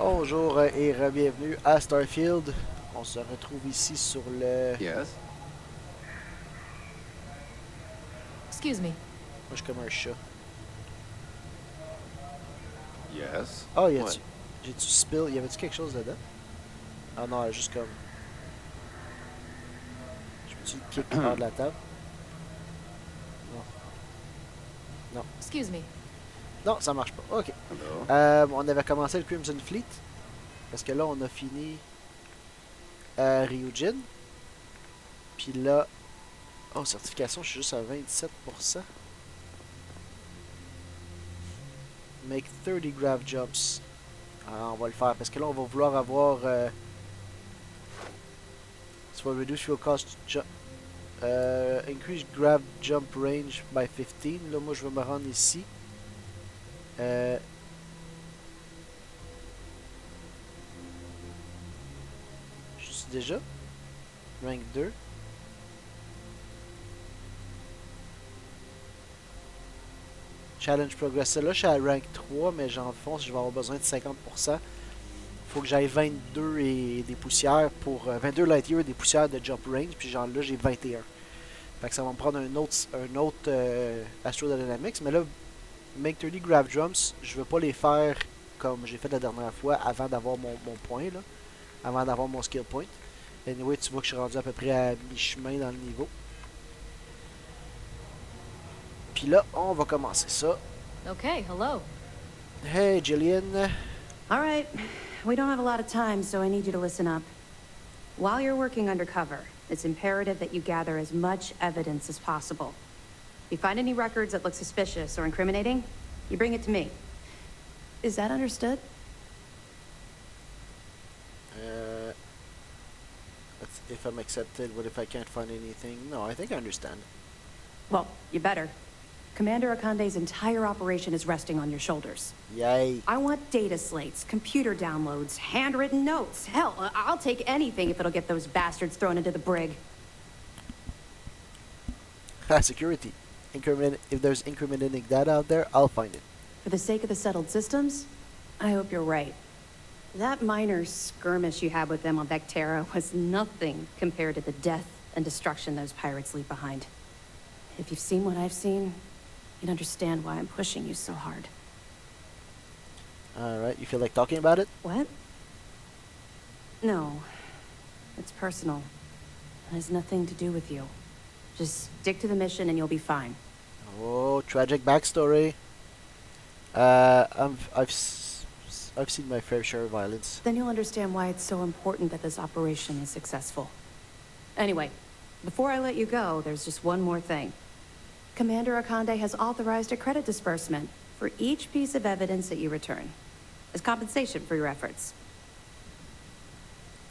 Bonjour et bienvenue à Starfield. On se retrouve ici sur le... Yes. Excuse me. Moi, je suis comme un chat. Yes. Oh, y What? a-tu... J'ai-tu spill? Y avait-tu quelque chose dedans? Ah non, elle est juste comme... Je peux-tu le kick hors de la table? Non. Non. Excuse me. Non, ça marche pas. Ok. Hello. On avait commencé le Crimson Fleet. Parce que là, on a fini... Ryujin. Puis là... Oh, certification, je suis juste à 27%. Make 30 grave jumps. Ah, on va le faire parce que là, on va vouloir avoir... So reduce fuel cost increase grab jump range by 15. Là, moi, je vais me rendre ici. Je suis déjà rank 2. Challenge progress. Celle-là, je suis à rank 3, mais j'en fonce, je vais avoir besoin de 50%. Faut que j'aille 22 et des poussières pour 22 light years et des poussières de jump range, puis genre là j'ai 21. Fait que ça va me prendre un autre Astrodynamics, mais là make 30 grab jumps, je veux pas les faire comme j'ai fait la dernière fois avant d'avoir mon point là, avant d'avoir mon skill point. Anyway, tu vois que je suis rendu à peu près à mi-chemin dans le niveau. Puis là, on va commencer ça. Okay, hello. Hey Jillian. All right. We don't have a lot of time, so I need you to listen up. While you're working undercover, it's imperative that you gather as much evidence as possible. If you find any records that look suspicious or incriminating, you bring it to me. Is that understood? If I'm accepted, what if I can't find anything? No, I think I understand. Well, you better. Commander Akande's entire operation is resting on your shoulders. Yay. I want data slates, computer downloads, handwritten notes. Hell, I'll take anything if it'll get those bastards thrown into the brig. Security. If there's incriminating data out there, I'll find it. For the sake of the settled systems, I hope you're right. That minor skirmish you had with them on Vectera was nothing compared to the death and destruction those pirates leave behind. If you've seen what I've seen, you'd understand why I'm pushing you so hard. Alright, you feel like talking about it? What? No. It's personal. It has nothing to do with you. Just stick to the mission and you'll be fine. Oh, tragic backstory. I've seen my fair share of violence. Then you'll understand why it's so important that this operation is successful. Anyway, before I let you go, there's just one more thing. Commander Akande has authorized a credit disbursement for each piece of evidence that you return, as compensation for your efforts.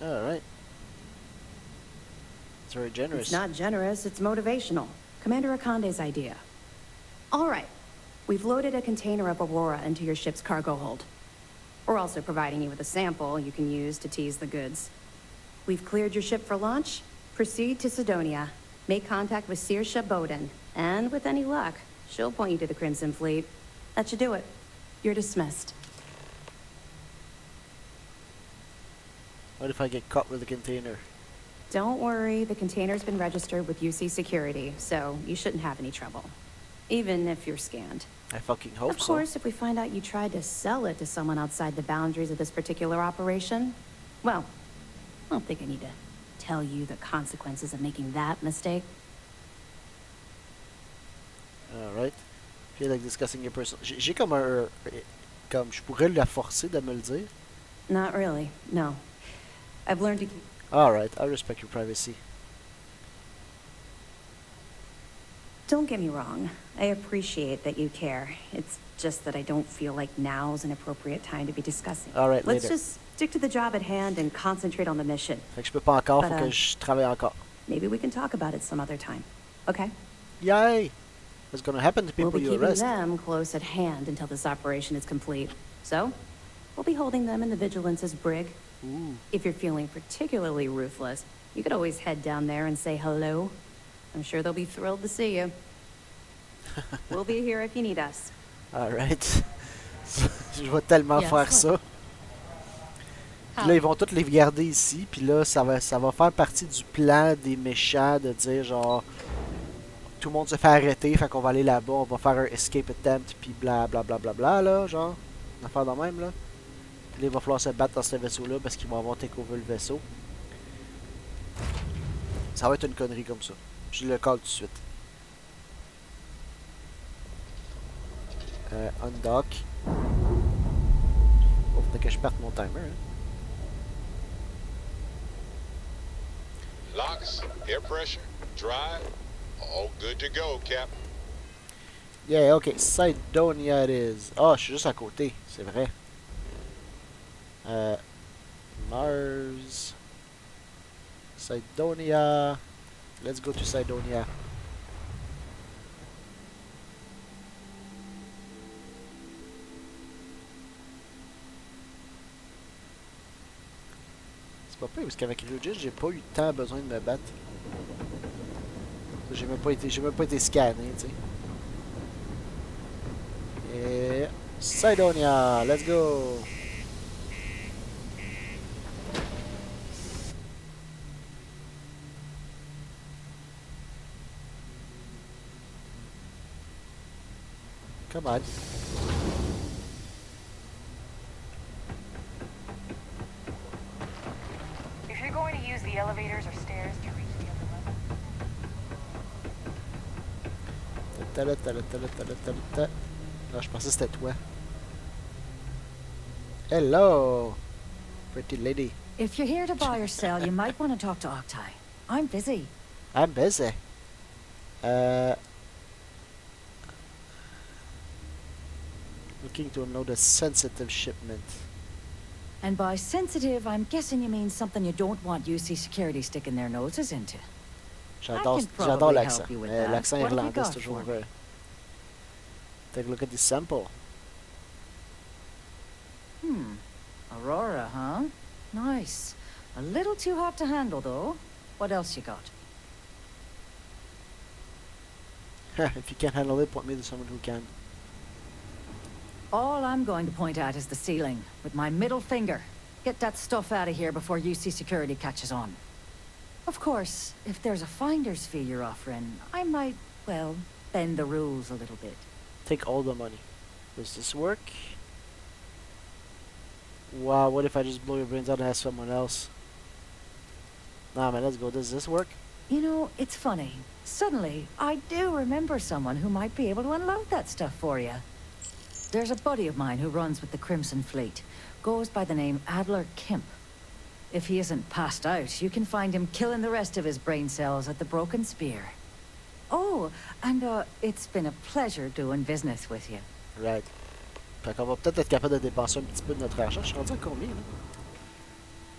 Alright. It's very generous. It's not generous, it's motivational. Commander Akande's idea. All right, we've loaded a container of Aurora into your ship's cargo hold. We're also providing you with a sample you can use to tease the goods. We've cleared your ship for launch. Proceed to Sidonia. Make contact with Saoirse Bowden. And with any luck, she'll point you to the Crimson Fleet. That should do it. You're dismissed. What if I get caught with a container? Don't worry, the container's been registered with UC Security, so you shouldn't have any trouble. Even if you're scanned. I fucking hope so. Of course, if we find out you tried to sell it to someone outside the boundaries of this particular operation, well, I don't think I need to tell you the consequences of making that mistake. Alright. Feel like discussing your personal... J'ai comme un... Comme je pourrais la forcer de me le dire. Not really, no. I've learned to keep... Alright, I respect your privacy. Don't get me wrong. I appreciate that you care. It's just that I don't feel like now's an appropriate time to be discussing. Alright, Let's later. just stick to the job at hand and concentrate on the mission. Fait que je peux pas encore, But, faut que je travaille encore. Maybe we can talk about it some other time. Okay? Yay! What's gonna happen to We'll people be you keeping arrest? them close at hand until this operation is complete. So, we'll be holding them in the Vigilance's brig. Ooh. If you're feeling particularly ruthless, you could always head down there and say hello. I'm sure they'll be thrilled to see you. We'll be here if you need us. Alright. Je vais tellement Yes, faire what? ça. Puis là, ils vont tous les garder ici. Puis là, ça va faire partie du plan des méchants de dire genre tout le monde se fait arrêter, fait qu'on va aller là-bas, on va faire un escape attempt, puis bla bla bla bla bla là, genre. Une affaire de même là. Puis là, il va falloir se battre dans ce vaisseau-là parce qu'ils vont avoir take over le vaisseau. Ça va être une connerie comme ça. Je le call tout de suite. Undock. Oh, faut que je parte mon timer. Hein. Locks, air pressure, drive, all good to go, Cap. Yeah, ok. Cydonia it is. Ah, je suis juste à côté, c'est vrai. Mars. Cydonia. Let's go to Cydonia. C'est pas pire parce qu'avec Ryujin, j'ai pas eu tant besoin de me battre. J'ai même pas été scanné, tu sais. Et Cydonia, let's go. Come on. If you're going to use the elevators or stairs to reach the upper level. Non, je pensais que c'était toi. Hello, pretty lady. If you're here to buy or sell, you might want to talk to Octai. I'm busy. I'm busy. Looking to unload a sensitive shipment. And by sensitive, I'm guessing you mean something you don't want UC security sticking their noses into. J'adore probably l'accent. help you with Mais that. l'accent What have you irlandais, got c'est toujours... for me? Take a look at this sample. Aurora, huh? Nice. A little too hot to handle, though. What else you got? If you can't handle it, point me to someone who can. All I'm going to point at is the ceiling, with my middle finger. Get that stuff out of here before UC security catches on. Of course, if there's a finder's fee you're offering, I might, well, bend the rules a little bit. Take all the money. Does this work? Wow, what if I just blow your brains out and ask someone else? Nah, man, let's go. Does this work? You know, it's funny. Suddenly, I do remember someone who might be able to unload that stuff for you. There's a buddy of mine who runs with the Crimson Fleet. Goes by the name Adler Kemp. If he isn't passed out, you can find him killing the rest of his brain cells at the Broken Spear. Oh, and it's been a pleasure doing business with you. Right. Fait qu'on va peut-être être capable de dépenser un petit peu de notre argent. Je suis rendu à combien, là?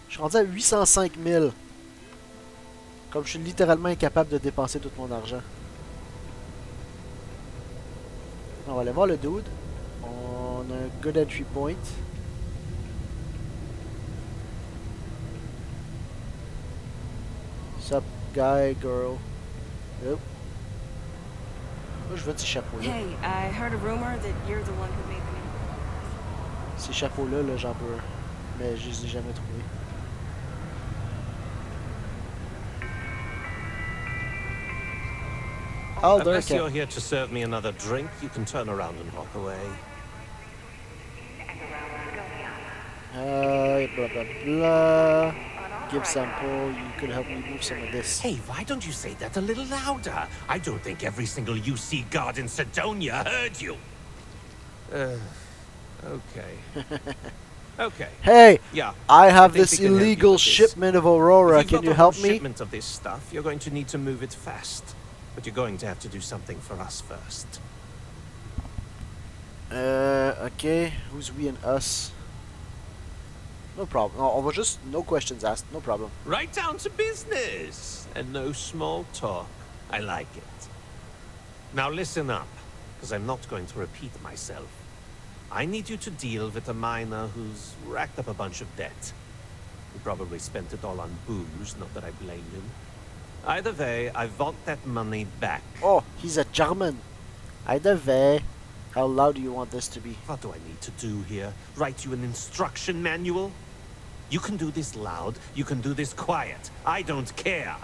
Je suis rendu à 805 000. Comme je suis littéralement incapable de dépenser tout mon argent. On va aller voir le dude. On a un good entry point. Sup, guy, girl. Yep. Moi, je veux ces chapeaux-là. Hey, I heard a rumor that you're the one who made the new. Ces chapeaux-là, là, j'en veux un. Mais je les ai jamais trouvés. Alder, Unless you're here to serve me another drink, you can turn around and walk away. Blah blah blah. Give sample. You could help me move some of this. Hey, why don't you say that a little louder? I don't think every single UC guard in Sidonia heard you. Okay. Okay. Hey, Yeah. I have think this we can help you illegal with this. shipment of Aurora. If you've Can got you a help whole me? shipment of this stuff, you're going to need to move it fast. But you're going to have to do something for us first. Okay. Who's we and us? No problem. No, on va just no questions asked. No problem. Right down to business. And no small talk. I like it. Now listen up, because I'm not going to repeat myself. I need you to deal with a miner who's racked up a bunch of debt. He probably spent it all on booze, not that I blame him. Either way, I want that money back. Oh, he's a German. Either way. How loud do you want this to be? What do I need to do here? Write you an instruction manual? You can do this loud, you can do this quiet. I don't care.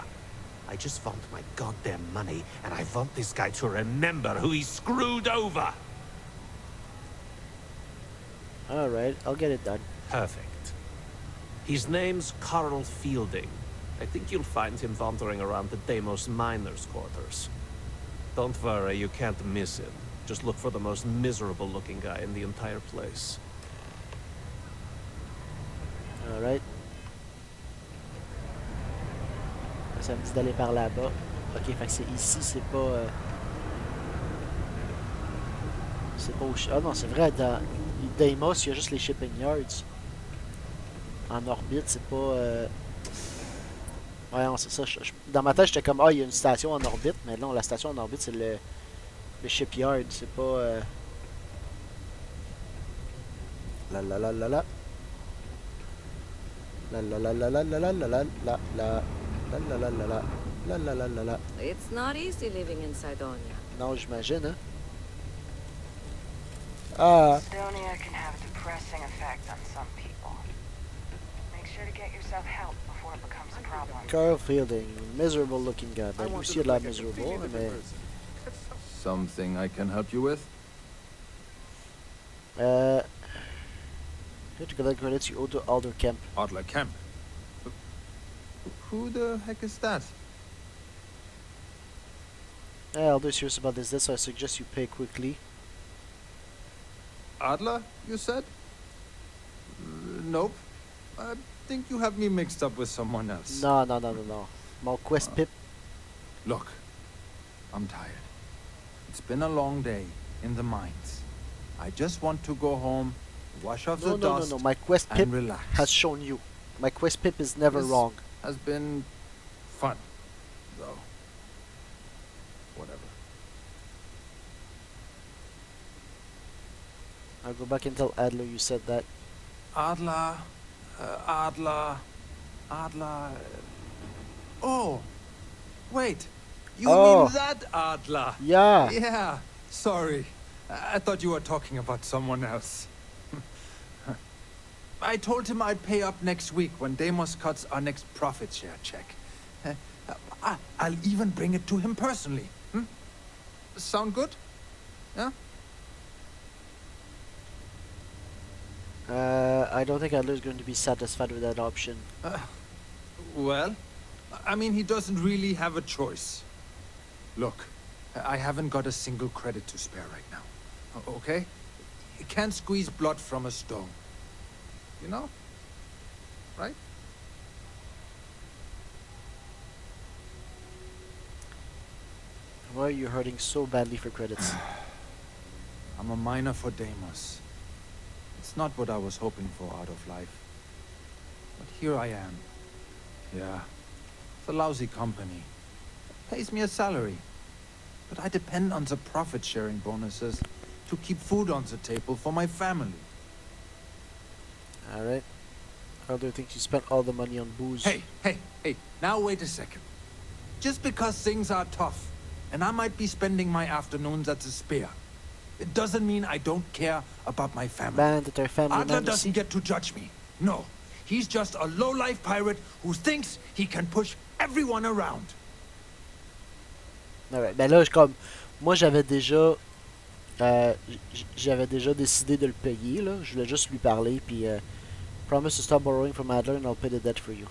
I just want my goddamn money, and I want this guy to remember who he screwed over. Alright, I'll get it done. Perfect. His name's Carl Fielding. I think you'll find him wandering around the Deimos miners' quarters. Don't worry, you can't miss him. Just look for the most miserable-looking guy in the entire place. Alright. Ça me dit d'aller par là-bas. Ok, fait que c'est ici, c'est pas... c'est pas où... Ah non, c'est vrai, dans Deimos, il y a juste les shipping yards. En orbite, c'est pas... Ouais, non, c'est ça. Dans ma tête, j'étais comme, ah, il y a une station en orbite, mais non, la station en orbite, c'est le shipyard, c'est pas... La la la la la. La la la la la la la la la la la. La la la la la. La la la la la. It's not easy living in Sidonia. Non, j'imagine, hein. Ah. Sidonia can have a depressing effect on some people. Make sure to get yourself help before it becomes a problem. Carl Fielding, miserable looking guy. Ben, lui aussi, il a l'air miserable, mais... Something I can help you with? You have to collect credits you owe to Alder Kemp. Adler Kemp. Who the heck is that? Alder's serious about this debt, so I suggest you pay quickly. Adler, you said? Nope. I think you have me mixed up with someone else. No, no, no, no, no. Mon quest pip. Look, I'm tired. It's been a long day in the mines. I just want to go home, wash off the dust, No. My quest pip and relax. has shown you. My quest pip is never This wrong. has been fun, though. Whatever. I'll go back and tell Adler you said that. Adler. Oh, wait. You Oh. mean that Adler? Yeah. Yeah. Sorry. I thought you were talking about someone else. I told him I'd pay up next week when Deimos cuts our next profit share check. I'll even bring it to him personally. Sound good? Yeah? I don't think Adler's going to be satisfied with that option. Well, I mean, he doesn't really have a choice. Look, I haven't got a single credit to spare right now. Okay? You can't squeeze blood from a stone. You know? Right? Why are you hurting so badly for credits? I'm a miner for Deimos. It's not what I was hoping for out of life. But here I am. Yeah. It's a lousy company. Pays me a salary. But I depend on the profit-sharing bonuses to keep food on the table for my family. Alright. Adler thinks you spent all the money on booze. Hey, now wait a second. Just because things are tough, and I might be spending my afternoons at the spear, it doesn't mean I don't care about my family. Man, that our family Adler man doesn't get to judge me. No, he's just a low-life pirate who thinks he can push everyone around. Alright, ben là, comme... Moi, j'avais déjà décidé de le payer, là. Je voulais juste lui parler, puis... promise to stop borrowing from Adler and I'll pay the debt for you.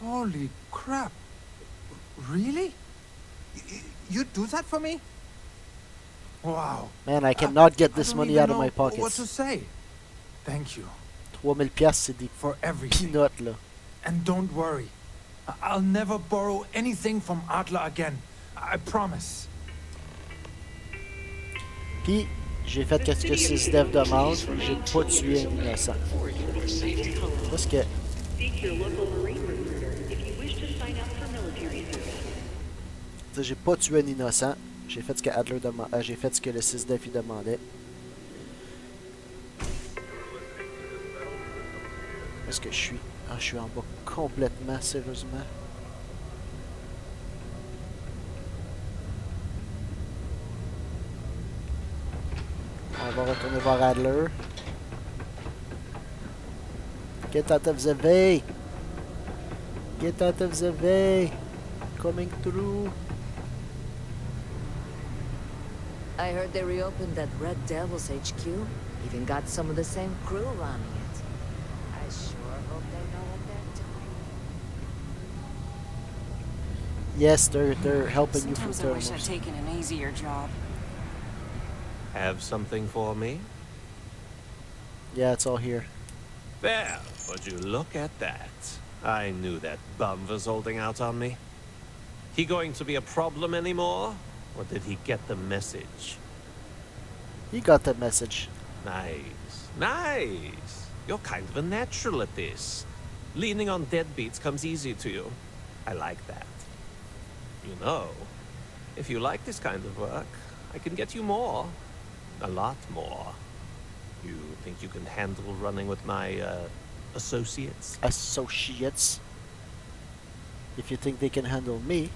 Holy crap. Really? You'd do that for me? Wow. Man, I cannot get this don't money even out of my know what pockets. to say. Thank you 3000 piastres, c'est des for everything. peanuts, là. And don't worry. I'll never borrow anything from Adler again. I promise. Puis, j'ai fait qu'est-ce que Sysdev demande, j'ai pas tué un innocent. Parce que... T'sais, j'ai pas tué un innocent, j'ai fait ce que Adler demandait, j'ai fait ce que le Sysdev il demandait. Où est-ce que je suis? Ah, je suis en bas complètement, sérieusement. On va retourner voir Adler. Get out of the way! Get out of the way! Coming through! I heard they reopened that Red Devil's HQ. Even got some of the same crew running it. I sure hope they know what they're doing. Yes, they're helping you from Sometimes I wish I'd thermals. taken an easier job. Have something for me? Yeah, it's all here. There, would you look at that? I knew that bum was holding out on me. He going to be a problem anymore? Or did he get the message? He got the message. Nice, nice. You're kind of a natural at this. Leaning on deadbeats comes easy to you. I like that. You know, if you like this kind of work, I can get you more. A lot more. You think you can handle running with my, associates? Associates. If you think they can handle me.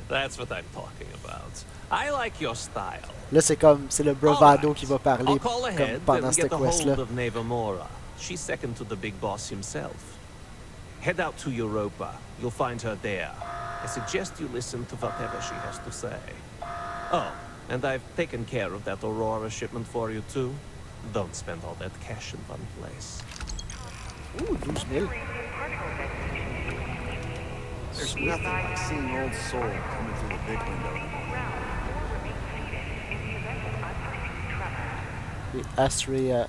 That's what I'm talking about. I like your style. Là, c'est le bravado qui va parler I'll call comme ahead pendant and cette get a quest-là. hold of Nevamora. She's second to the big boss himself. Head out to Europa. You'll find her there. I suggest you listen to whatever she has to say. Oh, and I've taken care of that Aurora shipment for you too. Don't spend all that cash in one place. Ooh, 12,000. There's nothing like seeing old soul coming through the big window. Et assurer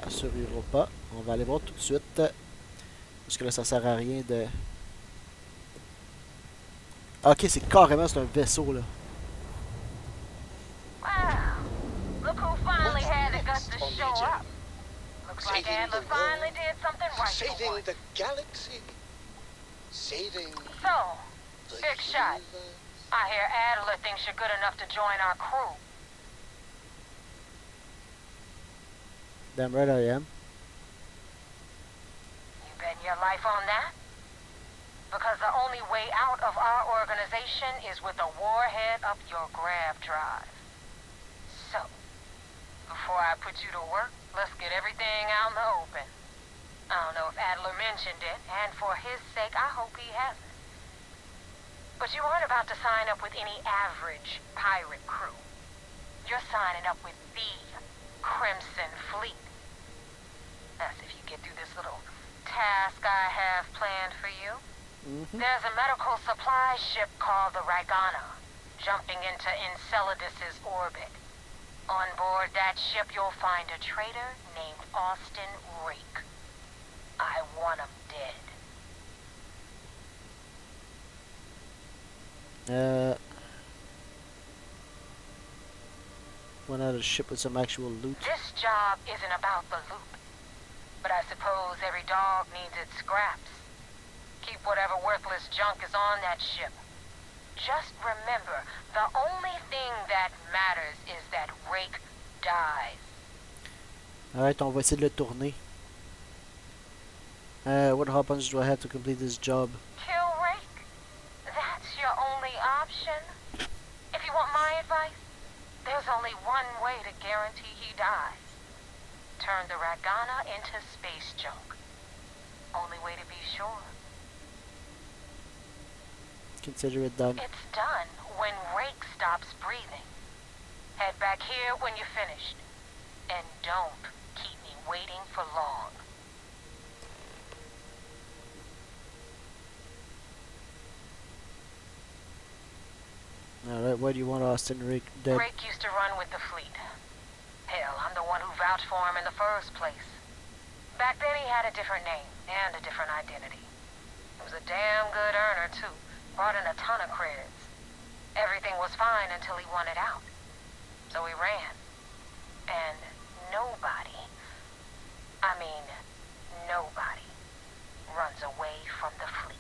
sur Europa. On va aller voir tout de suite. Parce que là, ça sert à rien de... Ok, c'est carrément c'est un vaisseau, là. Wow. Look who finally had the guts to Next on the show agenda? up. Looks like Saving Adler the finally world. did something right for Saving once. the galaxy. Saving So, the big shot. universe. I hear Adler thinks you're good enough to join our crew. Damn right I am. You betting your life on that? Because the only way out of our organization is with a warhead up your grab drive. So, before I put you to work, let's get everything out in the open. I don't know if Adler mentioned it, and for his sake, I hope he hasn't. But you aren't about to sign up with any average pirate crew. You're signing up with the Crimson Fleet. That's if you get through this little task I have planned for you. There's a medical supply ship called the Ragana, jumping into Enceladus's orbit. On board that ship, you'll find a traitor named Austin Rake. I want him dead. Went out of the ship with some actual loot. This job isn't about the loot, but I suppose every dog needs its scraps. Keep whatever worthless junk is on that ship. Just remember, the only thing that matters is that Rake dies. Alright, on va essayer de le tourner. What happens do I have to complete this job? Kill Rake? That's your only option? If you want my advice, there's only one way to guarantee he dies. Turn the Ragana into space junk. Only way to be sure. Consider it done. It's done when Rake stops breathing. Head back here when you're finished. And don't keep me waiting for long. Alright, why do you want Austin Rake dead? Rake used to run with the fleet. Hell, I'm the one who vouched for him in the first place. Back then he had a different name and a different identity. He was a damn good earner, too. Brought in a ton of creds. Everything was fine until he wanted out. So he ran. And nobody, nobody runs away from the fleet.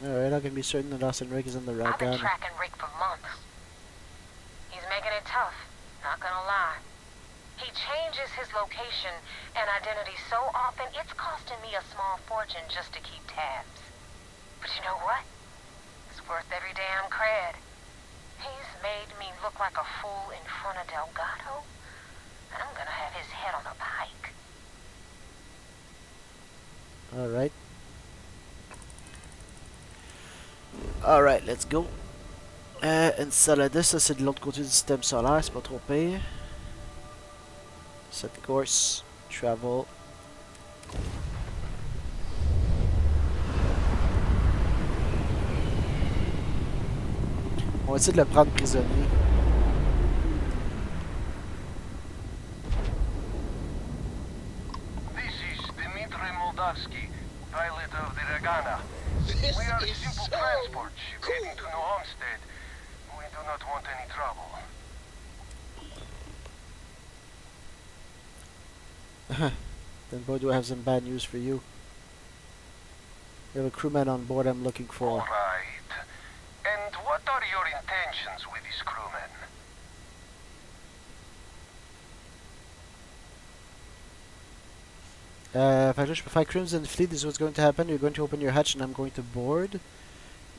Alright, I can be certain that Austin Rake is in the I've been Ragana. tracking Rick for months. He's making it tough, not gonna lie. He changes his location and identity so often, it's costing me a small fortune just to keep tabs. But you know what? It's worth every damn cred. He's made me look like a fool in front of Delgado. I'm gonna have his head on a pike. Alright. Alright, let's go. Enceladus, ça c'est de l'autre côté du système solaire, c'est pas trop pire. Set course, travel. On va essayer de le prendre prisonnier. This is Dmitry Moldavsky, pilot of the Ragana. We are a simple transport ship heading to New Homestead. We do not want any trouble. Then boy, do I have some bad news for you. You have a crewman on board I'm looking for. All right. And what are your intentions with this crewman? If I just find Crimson Fleet, this is what's going to happen. You're going to open your hatch and I'm going to board.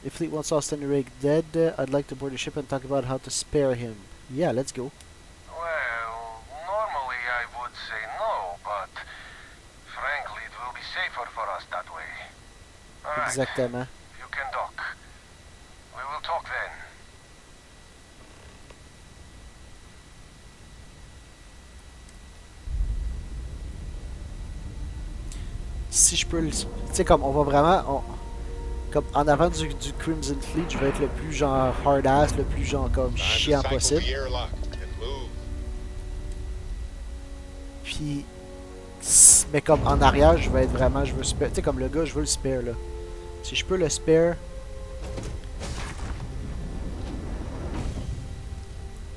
If Fleet wants Austin Rake dead, I'd like to board the ship and talk about how to spare him. Yeah, let's go. Well, normally I would say no, but frankly it will be safer for us that way. All right. Exactement. You can dock. We will talk then. Si je peux le... Tu sais, comme on va vraiment... Comme en avant du Crimson Fleet, je vais être le plus genre hard ass, le plus genre comme chiant possible. Puis... Mais comme en arrière, je vais être vraiment... Je veux spare... Tu sais, comme le gars, je veux le spare, là. Si je peux le spare...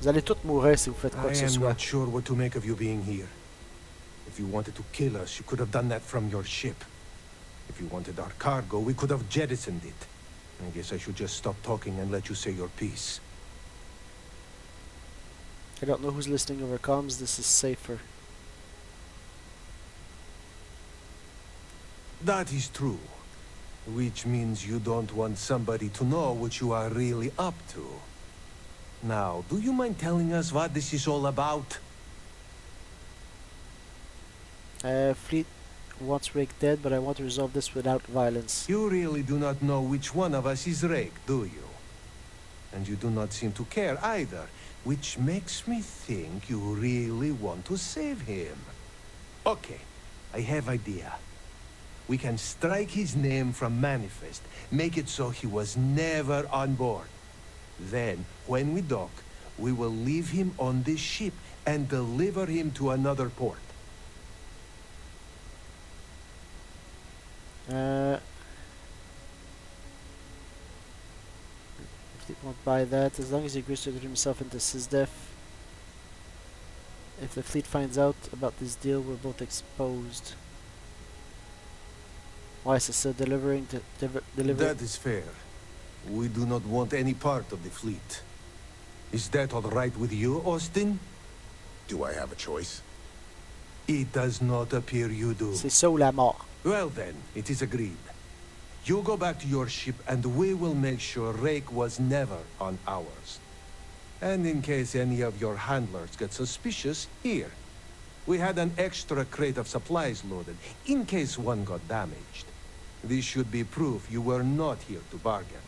Vous allez tous mourir si vous faites quoi que ce soit. I am not sure what to make of you being here. If you wanted to kill us, you could have done that from your ship. If you wanted our cargo, we could have jettisoned it. I guess I should just stop talking and let you say your piece. I don't know who's listening over comms. This is safer. That is true. Which means you don't want somebody to know what you are really up to. Now, do you mind telling us what this is all about? Fleet wants Rake dead, but I want to resolve this without violence. You really do not know which one of us is Rake, do you? And you do not seem to care either, which makes me think you really want to save him. Okay, I have idea. We can strike his name from Manifest, make it so he was never on board. Then, when we dock, we will leave him on this ship and deliver him to another port. Fleet won't buy that, as long as he agrees to turn himself into SysDef. If the fleet finds out about this deal, we're both exposed. Why is this delivering to deliver? That is fair. We do not want any part of the fleet. Is that all right with you, Austin? Do I have a choice? It does not appear you do. C'est ça ou la mort. Well then, it is agreed. You go back to your ship and we will make sure Rake was never on ours. And in case any of your handlers get suspicious, here. We had an extra crate of supplies loaded, in case one got damaged. This should be proof you were not here to bargain.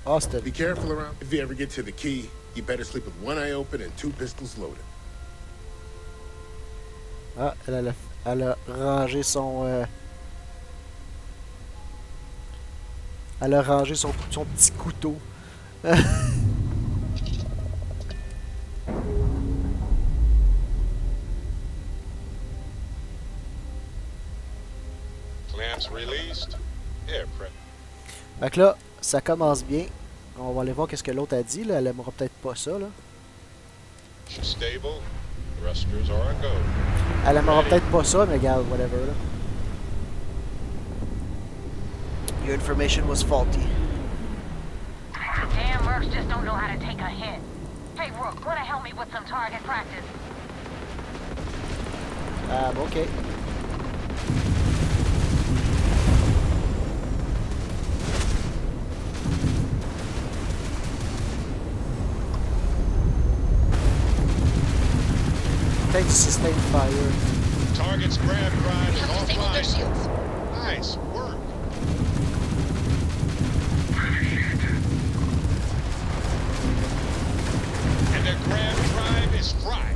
Austin. Be careful around. If you ever get to the key, you better sleep with one eye open and 2 pistols loaded. Ah, elle a rangé son... Elle a rangé son petit couteau. Clamps released. Air prep. Fait que là, ça commence bien. On va aller voir qu'est-ce que l'autre a dit. Là. Elle aimera peut-être pas ça. Là. She's stable. Thrusters are a go. Elle aimera peut-être pas ça, mais regarde, whatever. Là. Your information was faulty. Damn mercs just don't know how to take a hit. Hey, Rook, wanna help me with some target practice? Okay. Take sustained fire. Target's grab drive We is have disabled their offline. shields. Nice work. And their grab drive is fried.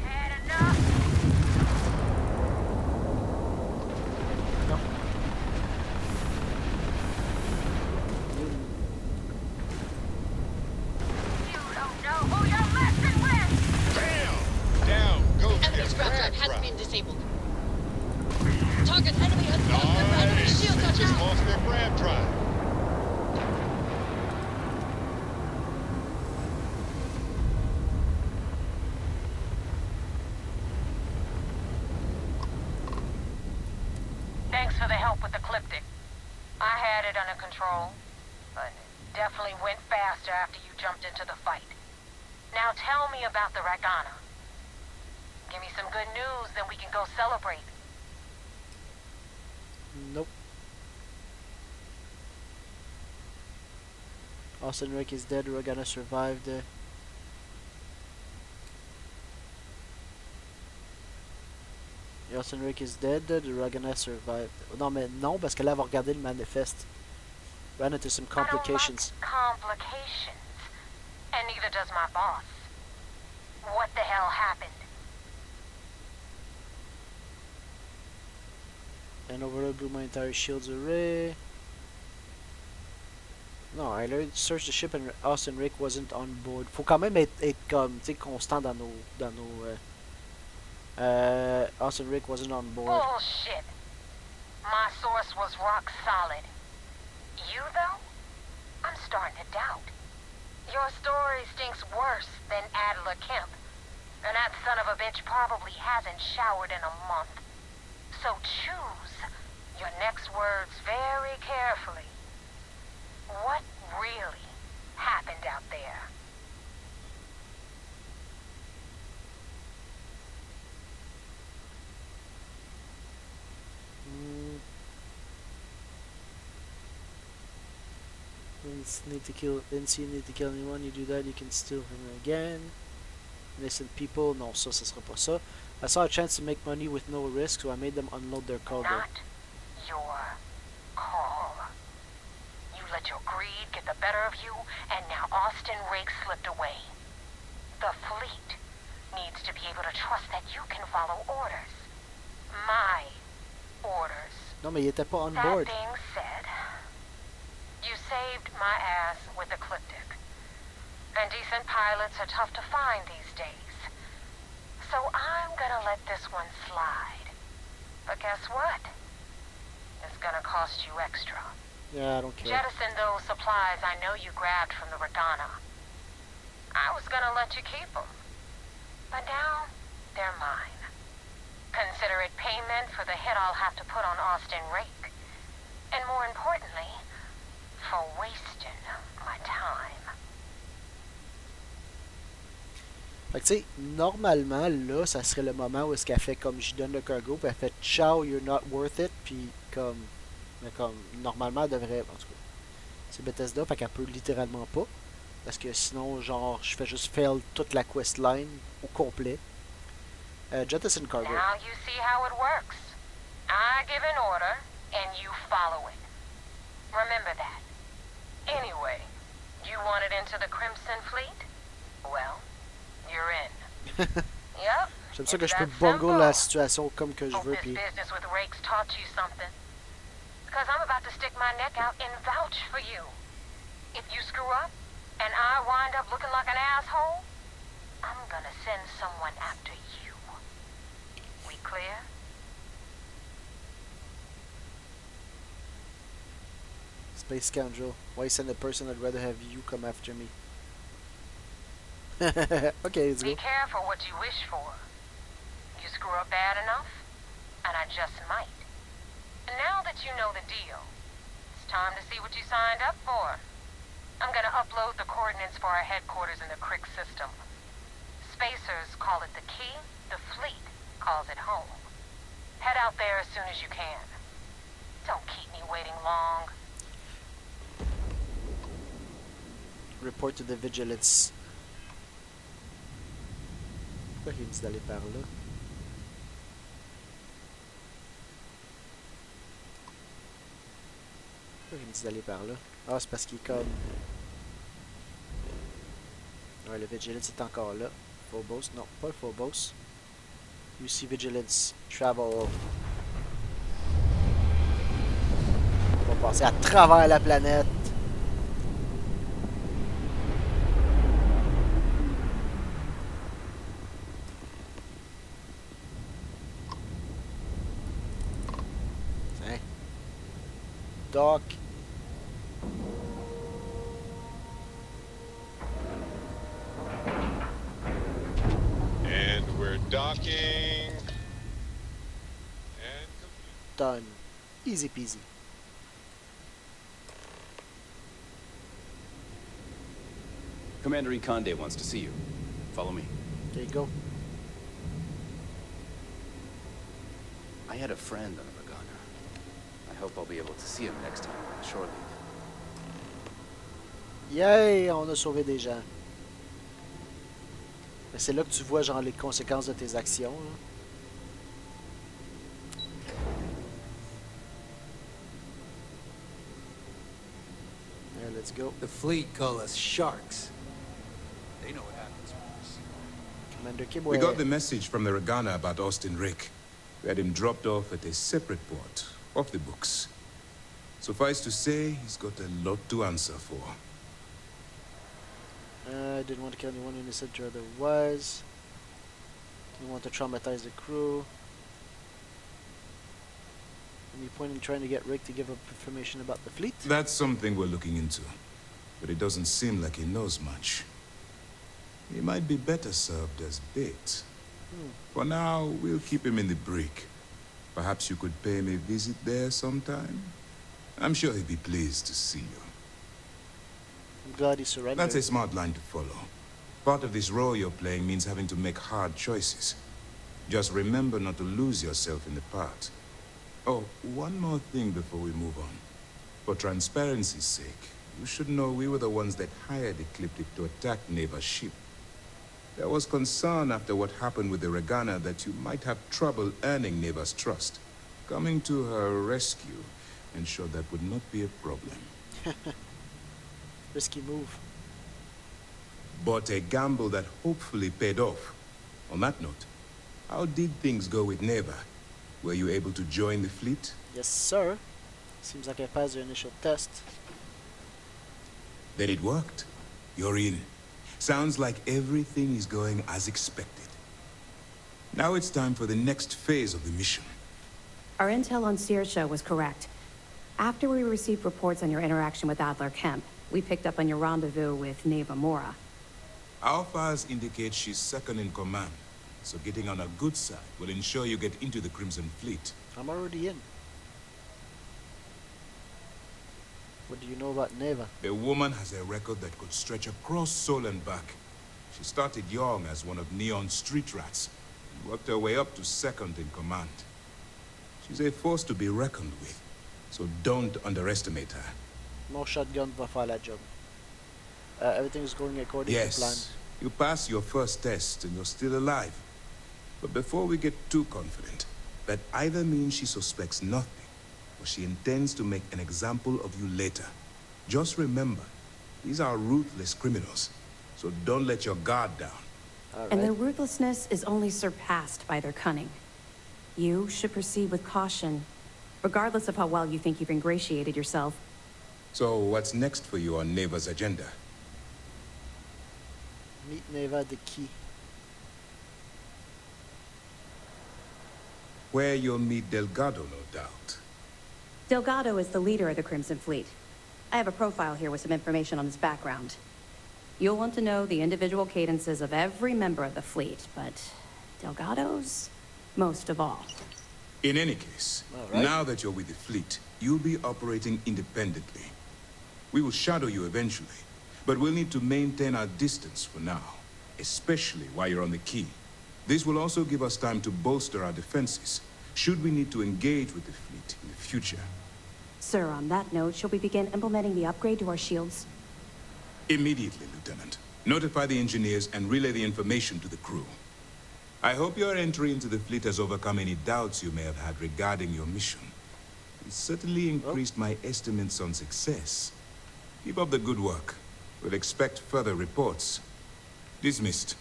Had enough. No. You don't know who you're messing with. Bam! Down goes their Enemy's grab grab drive has drive. been disabled. Target enemy has lost their enemy Nice. shields They are just down. lost their grab drive. Thanks for the help with the Cliptic. I had it under control, but it definitely went faster after you jumped into the fight. Now tell me about the Ragana. Give me some good news, then we can go celebrate. Nope. Austin Rick is dead. We're gonna survive the. Austin Rick is dead. We're gonna survive. Non, mais non, parce que là, elle va regarder le manifeste. Ran into some complications. I don't like complications. And neither does my boss. What the hell happened? And overload blew my entire shields array. Non, elle a search the ship and Austin Rick wasn't on board. Faut quand même être comme, tu sais, constant dans nos Austin Rick wasn't on board. Bullshit. My source was rock solid. You, though? I'm starting to doubt. Your story stinks worse than Adler Kemp. And that son of a bitch probably hasn't showered in a month. So choose your next words very carefully. What really happened out there? Didn't see need to kill anyone. You do that, you can steal him again. Innocent people. No, ça sera pas ça. I saw a chance to make money with no risk, so I made them unload their cargo. Not your call. You let your greed get the better of you, and now Austin Riggs slipped away. The fleet needs to be able to trust that you can follow orders. My orders. Non, mais il était pas on That board. being said, you saved my ass with Ecliptic. And decent pilots are tough to find these days. So I'm gonna let this one slide. But guess what? It's gonna cost you extra. Yeah, I don't care. Jettison those supplies I know you grabbed from the Ragana. I was gonna let you keep them. But now, they're mine. Consider it payment for the hit I'll have to put on Austin Rake. And more importantly, for wasting my time. Fait que tu sais, normalement, là, ça serait le moment où est-ce qu'elle fait comme je donne le cargo, puis elle fait ciao, you're not worth it, puis comme. Mais comme, normalement, elle devrait. En tout cas, c'est Bethesda, fait qu'elle peut littéralement pas. Parce que sinon, genre, je fais juste fail toute la questline au complet. Jettison cargo. Now you see how it works. I give an order, and you follow it. Remember that. Anyway, you wanted into the Crimson Fleet? Well, you're in. Yep. J'aime ça que it's je peux that bungle simple. la situation comme que je Hope veux, this puis. business with Rakes taught you something. Because I'm about to stick my neck out and vouch for you. If you screw up, and I wind up looking like an asshole, I'm gonna send someone after you. We clear? Space scoundrel. Why send a person? I'd rather have you come after me. Okay, let's Be go. careful what you wish for. You screw up bad enough, and I just might. And now that you know the deal, it's time to see what you signed up for. I'm gonna upload the coordinates for our headquarters in the Crick system. Spacers call it the key, the fleet calls it home. Head out there as soon as you can. Don't keep me waiting long. Report to the vigilance. Pourquoi il me dit d'aller par là? Pourquoi il me dit d'aller par là? Ah, c'est parce qu'il est comme... Ouais, le Vigilance est encore là. Phobos, non, pas le Phobos. UC Vigilance, Travel. On va passer à travers la planète. Tiens. Doc. And we're docking. And Done. Easy peasy. Commander Conde wants to see you. Follow me. There you go. I had a friend on the Regana. I hope I'll be able to see him next time on the shore leave. Yay! On a sauvé des gens. Mais c'est là que tu vois genre les conséquences de tes actions. Là. Yeah, let's go. The fleet call us sharks. They know what happens when Commander Kib, We got the message from the Regana about Austin Rick. We had him dropped off at a separate port, off the books. Suffice to say, he's got a lot to answer for. I didn't want to kill anyone innocent or otherwise. Didn't want to traumatize the crew. Any point in trying to get Rick to give up information about the fleet? That's something we're looking into. But it doesn't seem like he knows much. He might be better served as bait. For now, we'll keep him in the brig. Perhaps you could pay him a visit there sometime? I'm sure he'd be pleased to see you. I'm glad he surrendered. That's a smart line to follow. Part of this role you're playing means having to make hard choices. Just remember not to lose yourself in the part. Oh, one more thing before we move on. For transparency's sake, you should know we were the ones that hired Ecliptic to attack Neva's ship. There was concern after what happened with the Regana that you might have trouble earning Neva's trust. Coming to her rescue ensured that would not be a problem. Risky move. But a gamble that hopefully paid off. On that note, how did things go with Neva? Were you able to join the fleet? Yes, sir. Seems like I passed the initial test. Then it worked. You're in. Sounds like everything is going as expected. Now it's time for the next phase of the mission. Our intel on Saoirse was correct. After we received reports on your interaction with Adler Kemp, we picked up on your rendezvous with Neva Mora. Our files indicate she's second in command, so getting on a good side will ensure you get into the Crimson Fleet. I'm already in. What do you know about Neva? The woman has a record that could stretch across Sol and back. She started young as one of Neon's street rats, and worked her way up to second in command. She's a force to be reckoned with, so don't underestimate her. Mon shotgun va faire la job. Everything's going according to plan. Yes, you passed your first test and you're still alive. But before we get too confident, that either means she suspects nothing, or she intends to make an example of you later. Just remember, these are ruthless criminals, so don't let your guard down. And their ruthlessness is only surpassed by their cunning. You should proceed with caution, regardless of how well you think you've ingratiated yourself. So what's next for you on Neva's agenda? Meet Neva at the key. Where you'll meet Delgado, no doubt. Delgado is the leader of the Crimson Fleet. I have a profile here with some information on his background. You'll want to know the individual cadences of every member of the fleet, but Delgado's most of all. In any case, now that you're with the fleet, you'll be operating independently. We will shadow you eventually, but we'll need to maintain our distance for now, especially while you're on the key. This will also give us time to bolster our defenses, should we need to engage with the fleet in the future. Sir, on that note, shall we begin implementing the upgrade to our shields? Immediately, Lieutenant. Notify the engineers and relay the information to the crew. I hope your entry into the fleet has overcome any doubts you may have had regarding your mission. It certainly increased my estimates on success. Keep up the good work. We'll expect further reports. Dismissed.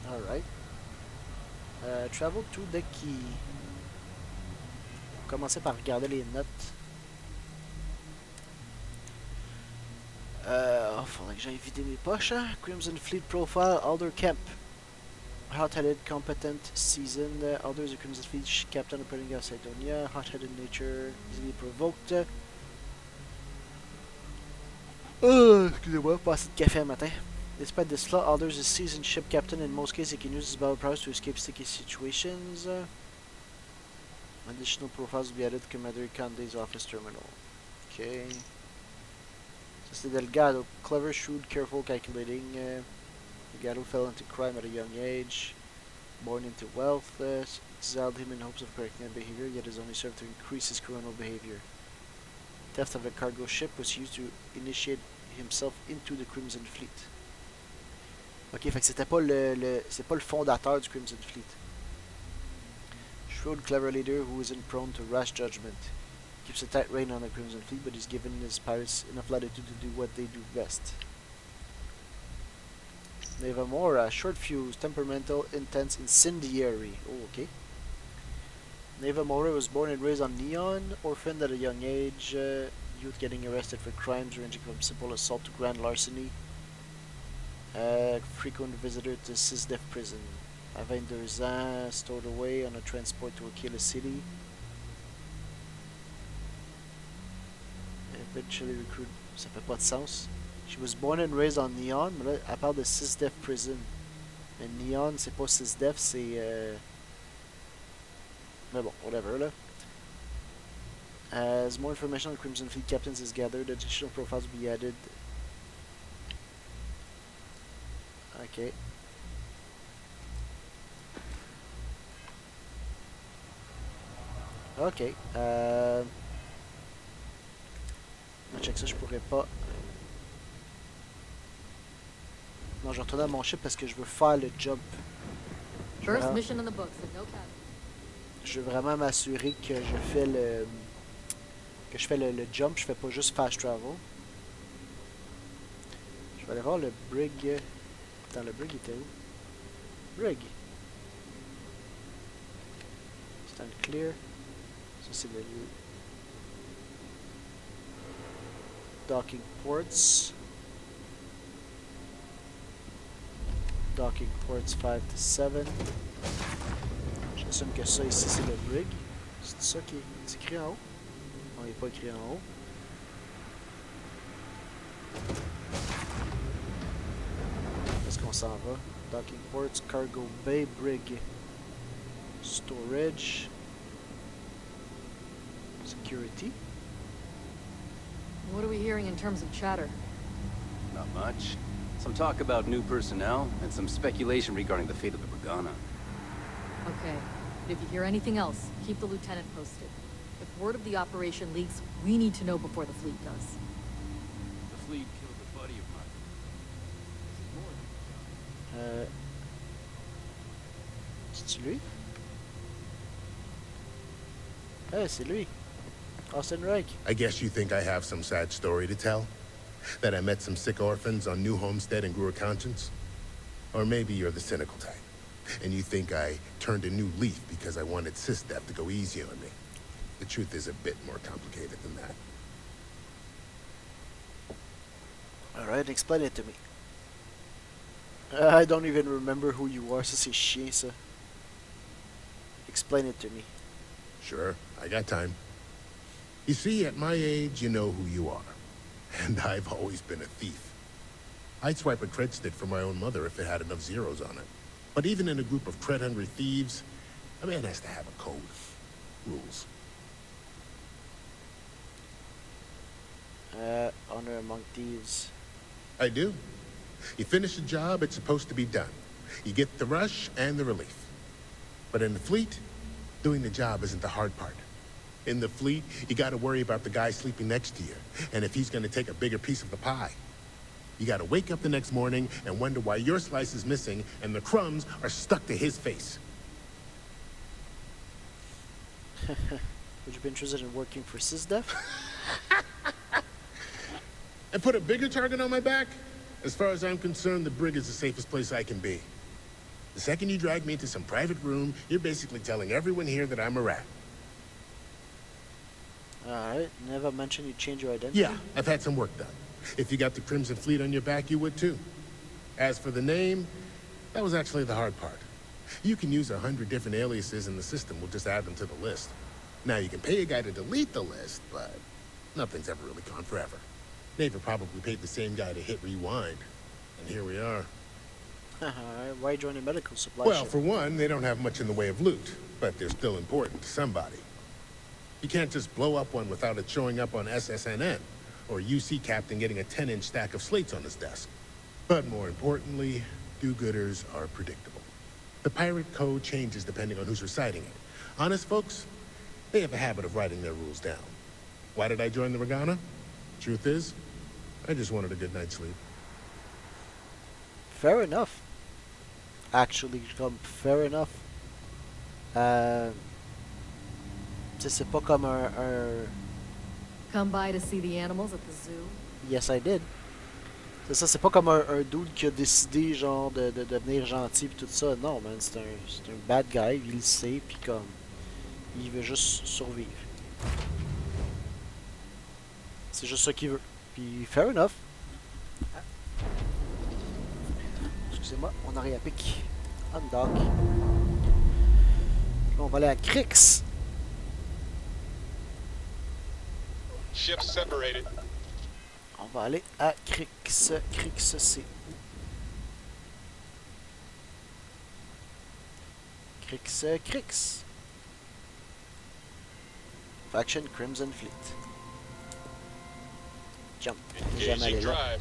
Alright. Travel to the key. On va commencer par regarder les notes. Faudrait que j'aille vider mes poches. Hein? Crimson Fleet Profile, Alder Kemp. Hot-headed, competent, seasoned. Alder is a Crimson Fleet captain operating out of Cydonia. Hot-headed nature, easily provoked. Excusez-moi, pas assez de café à matin. Despite this flaw, Alder is a seasoned ship captain. In most cases, he can use his battle prowess to escape sticky situations. Additional profiles will be added to Commander Conde's office terminal. Okay. So it's Delgado. Clever, shrewd, careful, calculating. Delgado fell into crime at a young age. Born into wealth. Exiled him in hopes of correcting that behavior, yet has only served to increase his criminal behavior. Theft of a cargo ship was used to initiate himself into the Crimson Fleet. Ok, fait que c'était pas c'est pas le fondateur du Crimson Fleet. Shrewd, clever leader who isn't prone to rash judgment. Keeps a tight rein on the Crimson Fleet, but is given his pirates enough latitude to do what they do best. Nevamora, short fuse, temperamental, intense, incendiary. Oh, okay. Nevamora was born and raised on Neon, orphaned at a young age, youth getting arrested for crimes ranging from simple assault to grand larceny. Frequent visitor to Sysdef prison. À 22 ans, stowed away on a transport to Aquila City. Eventually recruited. Ça fait pas de sens. She was born and raised on Neon, mais là, elle parle de Sysdef prison. Mais Neon, c'est pas Sysdef, c'est. Mais bon, whatever là. As more information on Crimson Fleet captains is gathered, additional profiles will be added. Okay. Ok. Check ça, je pourrais pas. Non, je vais retourner à mon ship parce que je veux faire le jump. First mission in the books, and no cabin. Je veux vraiment m'assurer que je fais le jump, je fais pas juste fast travel. Je vais aller voir le brig. Attends, le brig était où? Brig. Stand clear. Ça c'est le docking ports. Docking ports 5 to 7. J'assume que ça ici c'est le brig. C'est ça qui est écrit en haut? Non, il n'est pas écrit en haut. Est-ce qu'on s'en va? Docking ports, cargo bay, brig. Storage. Security. What are we hearing in terms of chatter? Not much. Some talk about new personnel, and some speculation regarding the fate of the Brigana. Okay. If you hear anything else, keep the lieutenant posted. If word of the operation leaks, we need to know before the fleet does. The fleet killed a buddy of mine. C'est-tu lui? Hey, c'est lui. Austin Reich. I guess you think I have some sad story to tell? That I met some sick orphans on New Homestead and grew a conscience? Or maybe you're the cynical type, and you think I turned a new leaf because I wanted Sysdef to go easy on me. The truth is a bit more complicated than that. Alright, explain it to me. I don't even remember who you are, ça c'est chiant ça. Explain it to me. Sure, I got time. You see, at my age, you know who you are. And I've always been a thief. I'd swipe a cred stick for my own mother if it had enough zeros on it. But even in a group of cred-hungry thieves, a man has to have a code. Rules. Honor among thieves. I do. You finish the job, it's supposed to be done. You get the rush and the relief. But in the fleet, doing the job isn't the hard part. In the fleet, you gotta worry about the guy sleeping next to you, and if he's gonna take a bigger piece of the pie. You gotta wake up the next morning and wonder why your slice is missing and the crumbs are stuck to his face. Would you be interested in working for SysDef? And put a bigger target on my back? As far as I'm concerned, the brig is the safest place I can be. The second you drag me into some private room, you're basically telling everyone here that I'm a rat. Alright, never mentioned you change your identity? Yeah, I've had some work done. If you got the Crimson Fleet on your back, you would too. As for the name, that was actually the hard part. You can use 100 different aliases and the system will just add them to the list. Now, you can pay a guy to delete the list, but nothing's ever really gone forever. Navy probably paid the same guy to hit rewind. And here we are. Why join a medical supply Well, ship? for one, they don't have much in the way of loot, but they're still important to somebody. You can't just blow up one without it showing up on SSNN, or a UC captain getting a 10-inch stack of slates on his desk. But more importantly, do-gooders are predictable. The pirate code changes depending on who's reciting it. Honest folks, they have a habit of writing their rules down. Why did I join the Regana? Truth is, I just wanted a good night's sleep. Fair enough. Actually, fair enough. C'est pas comme un... Come by to see the animals at the zoo? Yes, I did. C'est ça, c'est pas comme un dude qui a décidé, genre, de devenir gentil pis tout ça. Non, man, c'est un bad guy, il le sait, pis comme... Il veut juste survivre. C'est juste ça qu'il veut. Puis, fair enough. Excusez-moi, on arrive à pic. Undock. On va aller à Crix. Ships separated. On va aller à Crix. Crix, c'est où? Crix. Faction Crimson Fleet. Jump. Jamais allé là.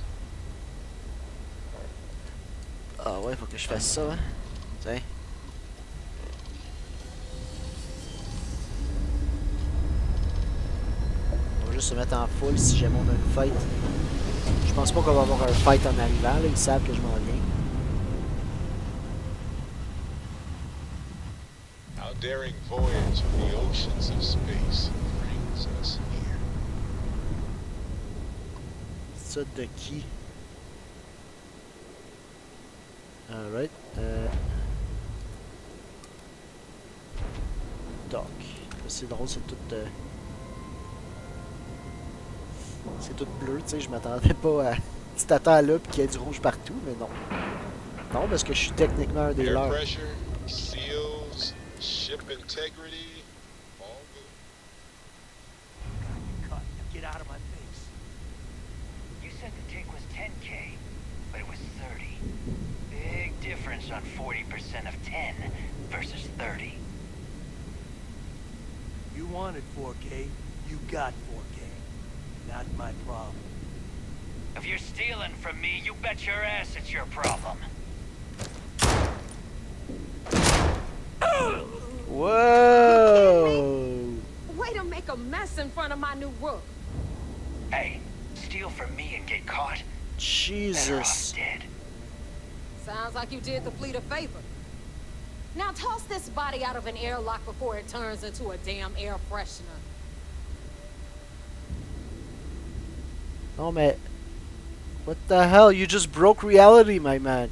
Ah ouais, faut que je fasse ça, hein. Tiens. On va juste se mettre en full si jamais on a une fight. Je pense pas qu'on va avoir un fight en arrivant, là. Ils savent que je m'en viens. Our daring voyage of the oceans of space brings us here. Ça de qui? Alright. Doc. C'est drôle, c'est tout... c'est tout bleu, tu sais, je m'attendais pas à... Tu t'attends là pis qu'il y ait du rouge partout, mais non. Non, parce que je suis techniquement un des Air leurs. pressure, seals, ship integrity, all good. Get out of my face. You said the take was 10K, but it was 30. Big difference on 40% of 10 versus 30. You wanted 4K, you got 4K. Not my problem. If you're stealing from me, you bet your ass it's your problem. Whoa! Way to make a mess in front of my new rook. Hey, steal from me and get caught. Jesus. Better off dead. Sounds like you did the fleet a favor. Now toss this body out of an airlock before it turns into a damn air freshener. Non mais... What the hell? You just broke reality, my man.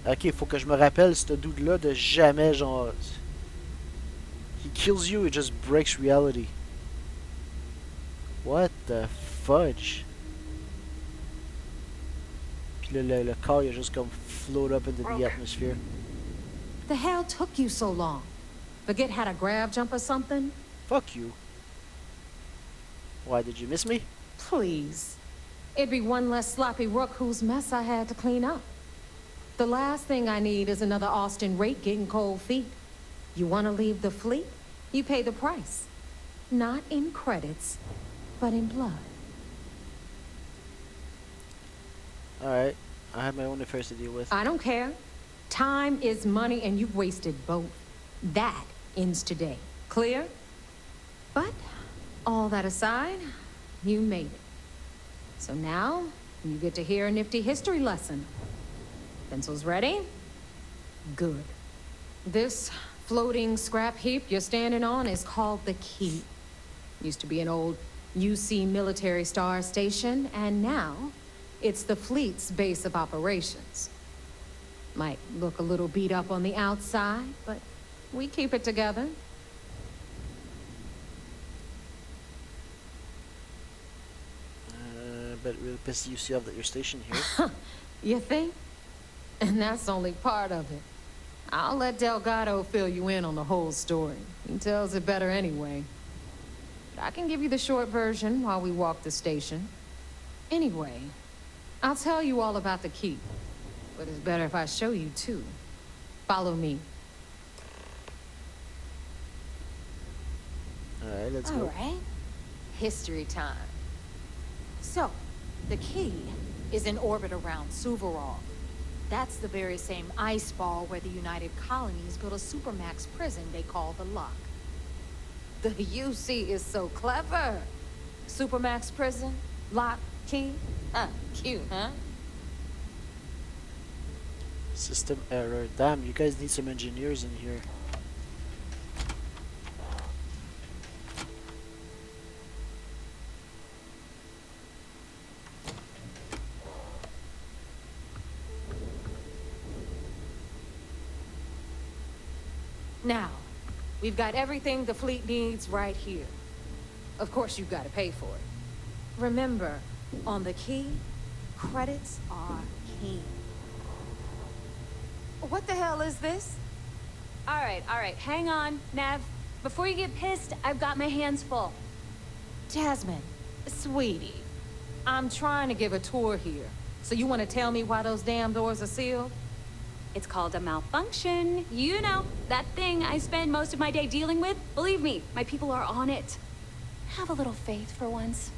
Ok, faut que je me rappelle ce dude-là de jamais, genre... He kills you, it just breaks reality. What the fudge? Puis le corps, il a juste comme float up into the atmosphere. The hell took you so long? Forget how to grav jump or something? Fuck you. Why, did you miss me? Please. It'd be one less sloppy rook whose mess I had to clean up. The last thing I need is another Austin rate getting cold feet. You want to leave the fleet? You pay the price. Not in credits, but in blood. Alright, I have my own affairs to deal with. I don't care. Time is money and you've wasted both. That ends today. Clear? But, all that aside, you made it. So now, You get to hear a nifty history lesson. Pencils ready? Good. This floating scrap heap you're standing on is called the Key. Used to be an old UC military star station, and now it's the fleet's base of operations. Might look a little beat up on the outside, but we keep it together. But it really pisses you off that you're stationed here. You think? And that's only part of it. I'll let Delgado fill you in on the whole story. He tells it better anyway. But I can give you the short version while we walk the station. Anyway, I'll tell you all about the Key. But it's better if I show you too. Follow me. Alright, let's go. All right. History time. So, the Key is in orbit around Suvorov. That's the very same ice ball where the United Colonies built a supermax prison they call the Lock. The UC is so clever. Supermax prison, Lock, Key. Cute, huh? System error. Damn, you guys need some engineers in here. Now, we've got everything the fleet needs right here. Of course, you've got to pay for it. Remember, on the Key, credits are king. What the hell is this? All right, hang on, Nav. Before you get pissed, I've got my hands full. Jasmine, sweetie, I'm trying to give a tour here. So you want to tell me why those damn doors are sealed? It's called a malfunction. You know, that thing I spend most of my day dealing with. Believe me, my people are on it. Have a little faith for once.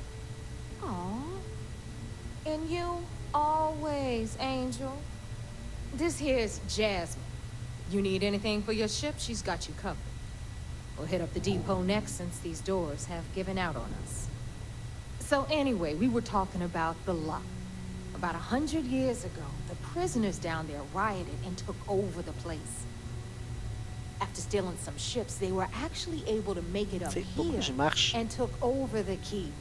Aw. And you always, Angel. This here's Jasmine. You need anything for your ship, she's got you covered. We'll hit up the depot next since these doors have given out on us. So anyway, we were talking about the Lock. About 100 years ago, the prisoners down there rioted and took over the place. After stealing some ships, they were actually able to make it up here and took over the Key.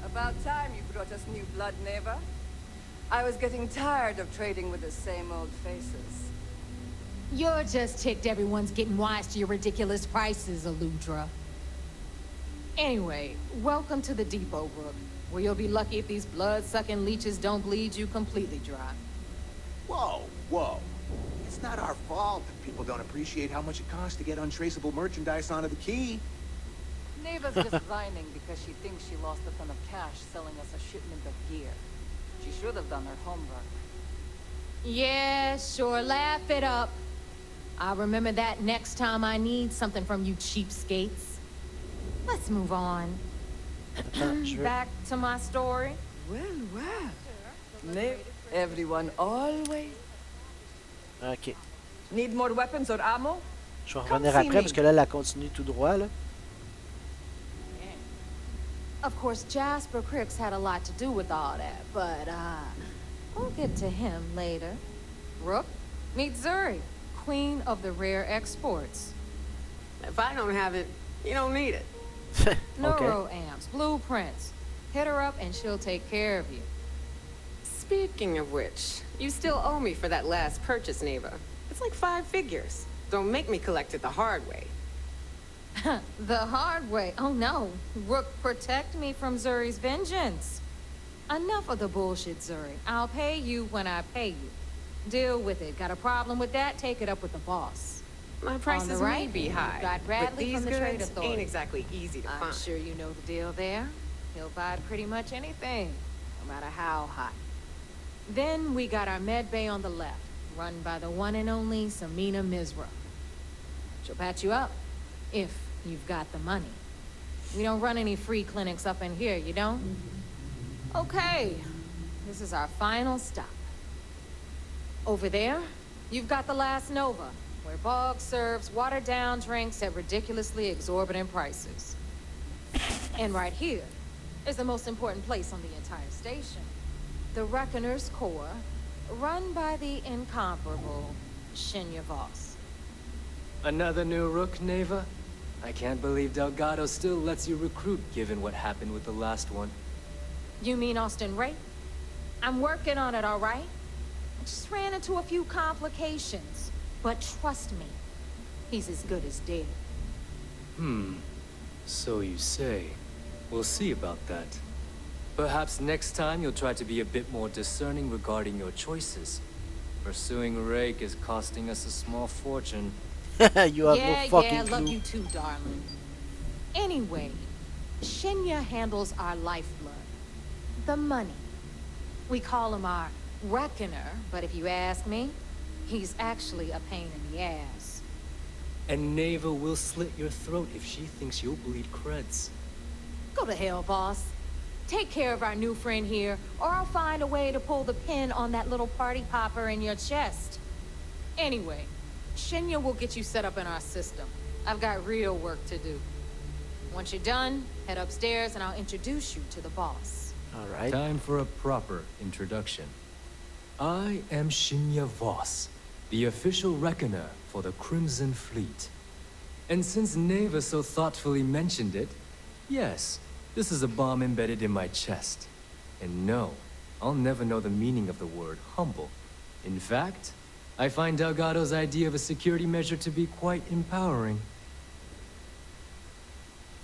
About time you brought us new blood, Neva. I was getting tired of trading with the same old faces. You're just ticked everyone's getting wise to your ridiculous prices, Aludra. Anyway, welcome to the depot, Rook, where you'll be lucky if these blood-sucking leeches don't bleed you completely dry. Whoa, whoa. It's not our fault that people don't appreciate how much it costs to get untraceable merchandise onto the Key. Neva's just whining because she thinks she lost a ton of cash selling us a shipment of gear. She should have done her homework. Yeah, sure, laugh it up. I'll remember that next time I need something from you cheapskates. Let's move on. Back to my story. Well. Neva, everyone always. Ok. Need more weapons or ammo? Je vais revenir après parce que là, elle continue tout droit, là. Of course, Jasper Cricks had a lot to do with all that, but, we'll get to him later. Rook, meet Zuri, queen of the rare exports. If I don't have it, you don't need it. Neuroamps, blueprints. Hit her up and she'll take care of you. Speaking of which, you still owe me for that last purchase, Neva. It's like 5 figures. Don't make me collect it the hard way. The hard way? Oh no. Rook, protect me from Zuri's vengeance. Enough of the bullshit, Zuri. I'll pay you when I pay you. Deal with it. Got a problem with that? Take it up with the boss. My prices may be high, got Bradley but these from the Trade goods Authority. ain't exactly easy to find. I'm sure you know the deal there. He'll buy pretty much anything, no matter how hot. Then we got our med bay on the left, run by the one and only Samina Mizra. She'll patch you up, if you've got the money. We don't run any free clinics up in here, you don't? Okay, this is our final stop. Over there, you've got the Last Nova, where Bog serves watered-down drinks at ridiculously exorbitant prices. And right here is the most important place on the entire station. the Reckoner's Corps, run by the incomparable Shinya Voss. Another new rook, Neva? I can't believe Delgado still lets you recruit, given what happened with the last one. You mean Austin Ray? I'm working on it, all right? I just ran into a few complications. But trust me, he's as good as dead. So you say. We'll see about that. Perhaps next time you'll try to be a bit more discerning regarding your choices. Pursuing Rake is costing us a small fortune. You have no fucking clue. Love you too, darling. Anyway, Shinya handles our lifeblood. The money. We call him our Reckoner, but if you ask me, he's actually a pain in the ass. And Neva will slit your throat if she thinks you'll bleed creds. Go to hell, boss. Take care of our new friend here, or I'll find a way to pull the pin on that little party popper in your chest. Anyway, Shinya will get you set up in our system. I've got real work to do. Once you're done, head upstairs and I'll introduce you to the boss. All right. Time for a proper introduction. I am Shinya Voss, the official reckoner for the Crimson Fleet. And since Neva so thoughtfully mentioned it, yes, this is a bomb embedded in my chest. And no, I'll never know the meaning of the word humble. In fact, I find Delgado's idea of a security measure to be quite empowering.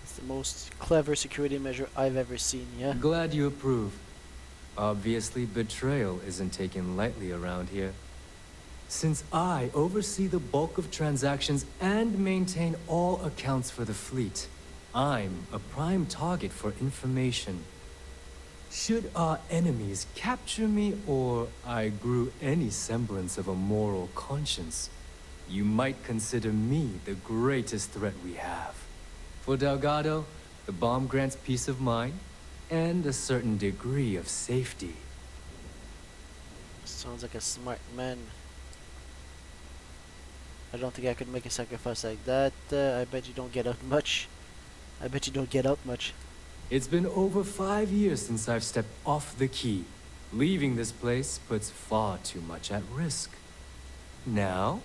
It's the most clever security measure I've ever seen, yeah? Glad you approve. Obviously, betrayal isn't taken lightly around here. Since I oversee the bulk of transactions and maintain all accounts for the fleet, I'm a prime target for information. Should our enemies capture me, or I grew any semblance of a moral conscience, you might consider me the greatest threat we have. For Delgado, the bomb grants peace of mind and a certain degree of safety. Sounds like a smart man. I don't think I could make a sacrifice like that. I bet you don't get out much. It's been over 5 years since I've stepped off the key. Leaving this place puts far too much at risk. Now,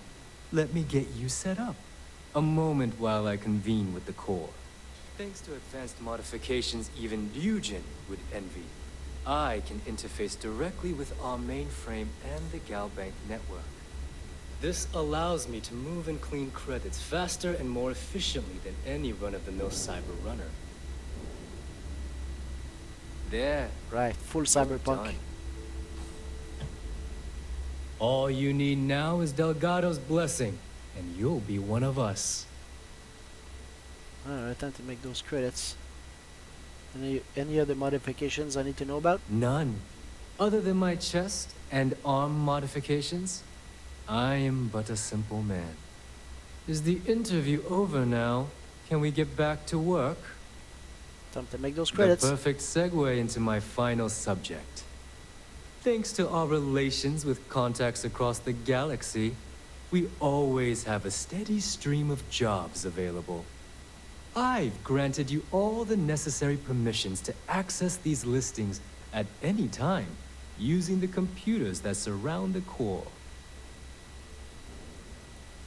let me get you set up. A moment while I convene with the Corps. Thanks to advanced modifications even Ryujin would envy, I can interface directly with our mainframe and the Galbank network. This allows me to move and clean credits faster and more efficiently than any run-of-the-mill cyber runner. There. Right, full cyberpunk. Done. All you need now is Delgado's blessing, and you'll be one of us. Alright, time to make those credits. Any other modifications I need to know about? None. Other than my chest and arm modifications, I am but a simple man. Is the interview over now? Can we get back to work? Time to make those credits. The perfect segue into my final subject. Thanks to our relations with contacts across the galaxy, we always have a steady stream of jobs available. I've granted you all the necessary permissions to access these listings at any time, using the computers that surround the core.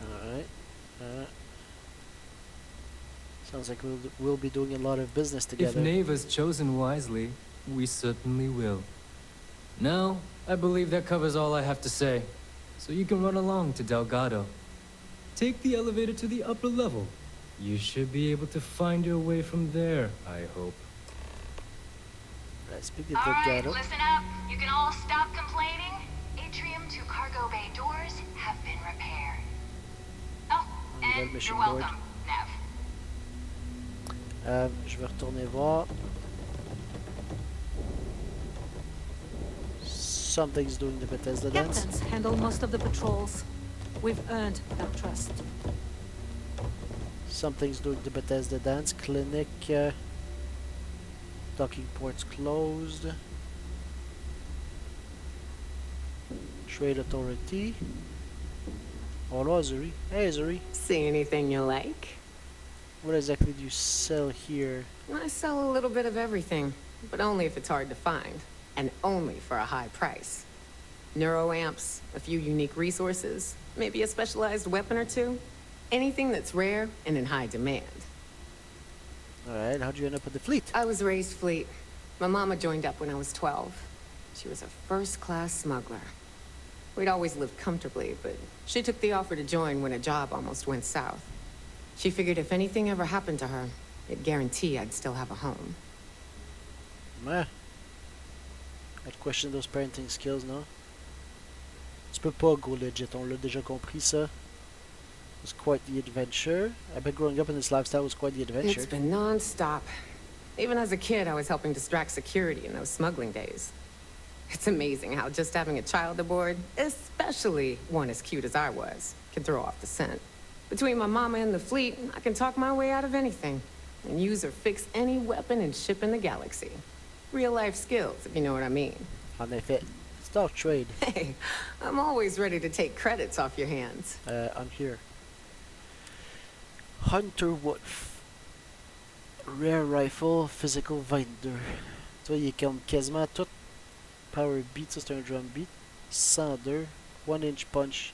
Alright. Sounds like we'll be doing a lot of business together. If Neva's chosen wisely, we certainly will. Now, I believe that covers all I have to say, so you can run along to Delgado. Take the elevator to the upper level. You should be able to find your way from there, I hope. Let's speak to All right, Delgado. listen up. You can all stop complaining. Atrium to cargo bay doors have been repaired. Oh, and you're welcome, Nev. Je vais retourner voir. Something's doing the Bethesda dance. Captains handle most of the patrols. We've earned that trust. Something's doing the Bethesda dance. Clinic. Docking ports closed. Trade authority. Hello, Zuri. Hey, Zuri. See anything you like? What exactly do you sell here? I sell a little bit of everything, but only if it's hard to find. and only for a high price. Neuroamps, a few unique resources, maybe a specialized weapon or two. Anything that's rare and in high demand. Alright, how'd you end up with the fleet? I was raised fleet. My mama joined up when I was 12. She was a first-class smuggler. We'd always lived comfortably, but she took the offer to join when a job almost went south. She figured if anything ever happened to her, it'd guarantee I'd still have a home. Ouais. I'd question those parenting skills, non? Tu peux pas go legit, on l'a déjà compris ça. It was quite the adventure. I bet growing up in this lifestyle was quite the adventure. It's been non-stop. Even as a kid, I was helping distract security in those smuggling days. It's amazing how just having a child aboard, especially one as cute as I was, can throw off the scent. Between my mama and the fleet, I can talk my way out of anything. And use or fix any weapon and ship in the galaxy. Real-life skills, if you know what I mean. En effet. Stock trade. Hey, I'm always ready to take credits off your hands. I'm here. Hunter Wolf. Rare Rifle, Physical 22. Tu vois, il est comme quasiment tout Power Beat, ça c'est un drum beat. 102. 1-inch punch.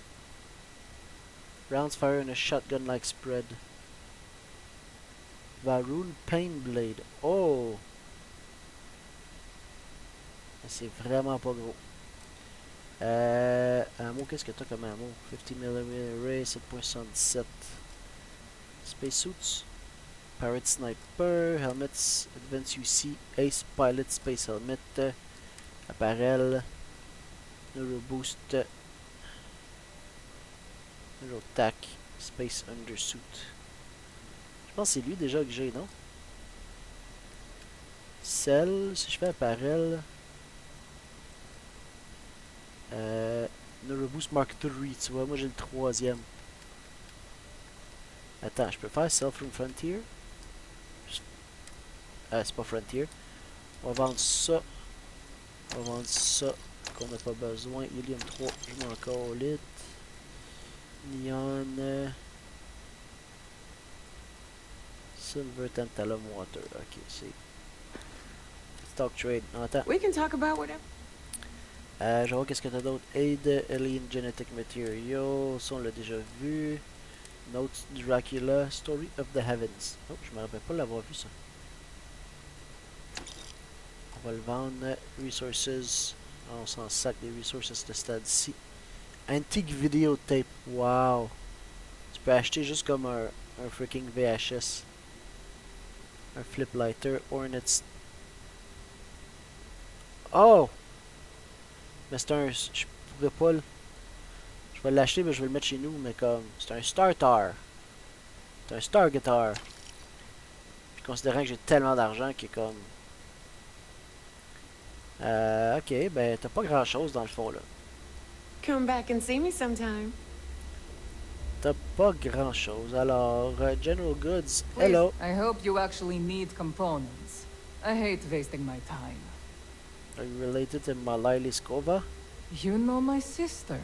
Rounds fire in a shotgun-like spread. Varun Pain Blade. Oh! C'est vraiment pas gros. Ammo, qu'est-ce que t'as comme ammo? 50mm Array, 7.77. Spacesuits. Pirate Sniper. Helmets. Advanced UC. Ace Pilot Space Helmet. Apparel. Neuroboost. Neurotac. Space Undersuit. Je pense que c'est lui déjà que j'ai, non? Cell. Si je fais apparel. Neuroboost Mark III, tu vois, moi j'ai le troisième. Attends, je peux faire Self from Frontier? C'est pas Frontier. On va vendre ça. On va vendre ça qu'on n'a pas besoin. Helium 3, je m'en encore lit. Neon. Silver Tantalum Water. Ok, c'est. Stock trade. Non, attends. We can talk about whatever. Je vais voir qu'est-ce que t'as d'autre. Aid, Alien Genetic Material. Ça, on l'a déjà vu. Notes Dracula, Story of the Heavens. Oh, je me rappelle pas l'avoir vu ça. On va le vendre. Resources. On s'en sac des resources de stade-ci. Antique Videotape. Wow. Tu peux acheter juste comme un freaking VHS. Un flip lighter. Hornets. Oh! Mais c'est un... Je pourrais pas le... Je vais l'acheter, mais je vais le mettre chez nous, mais comme... C'est un Startar. C'est un Star Guitar. Puis considérant que j'ai tellement d'argent qu'il est comme... ok, ben t'as pas grand chose dans le fond là. Come back and see me sometime. T'as pas grand chose. Alors, General Goods, Please, hello. I hope you actually need components. I hate wasting my time. Are you related to Malay Liskova? You know my sister.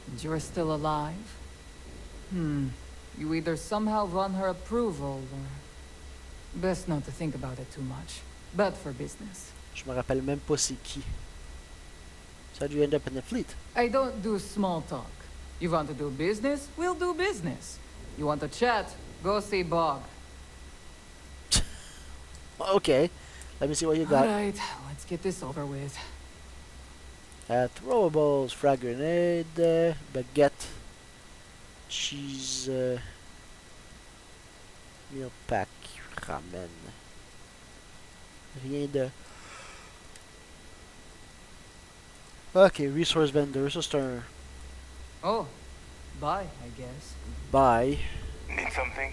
And you're still alive? You either somehow won her approval, or... Best not to think about it too much. Bad for business. Je me rappelle même pas c'est qui. So how'd you end up in the fleet? I don't do small talk. You want to do business? We'll do business. You want to chat? Go see Bog. Okay, let me see what you got. Alright, let's get this over with. Throwables, frag grenade, baguette, cheese, meal pack, ramen. Rien de... Ok, resource vendor, ça c'est un... Oh, bye, I guess. Buy. Need something?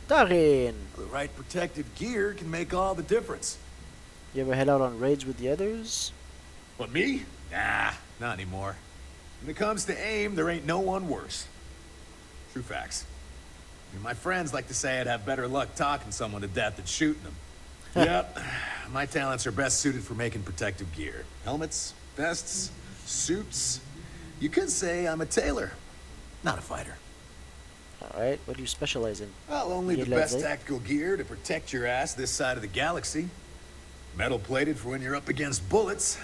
Tarin! The right protective gear can make all the difference. You ever head out on raids with the others? What, me? Nah, not anymore. When it comes to aim, there ain't no one worse. True facts. I mean, my friends like to say I'd have better luck talking someone to death than shooting them. Yep, my talents are best suited for making protective gear. Helmets, vests, suits. You could say I'm a tailor, not a fighter. Alright, what do you specialize in? Well, only the best tactical gear to protect your ass this side of the galaxy. Metal plated for when you're up against bullets.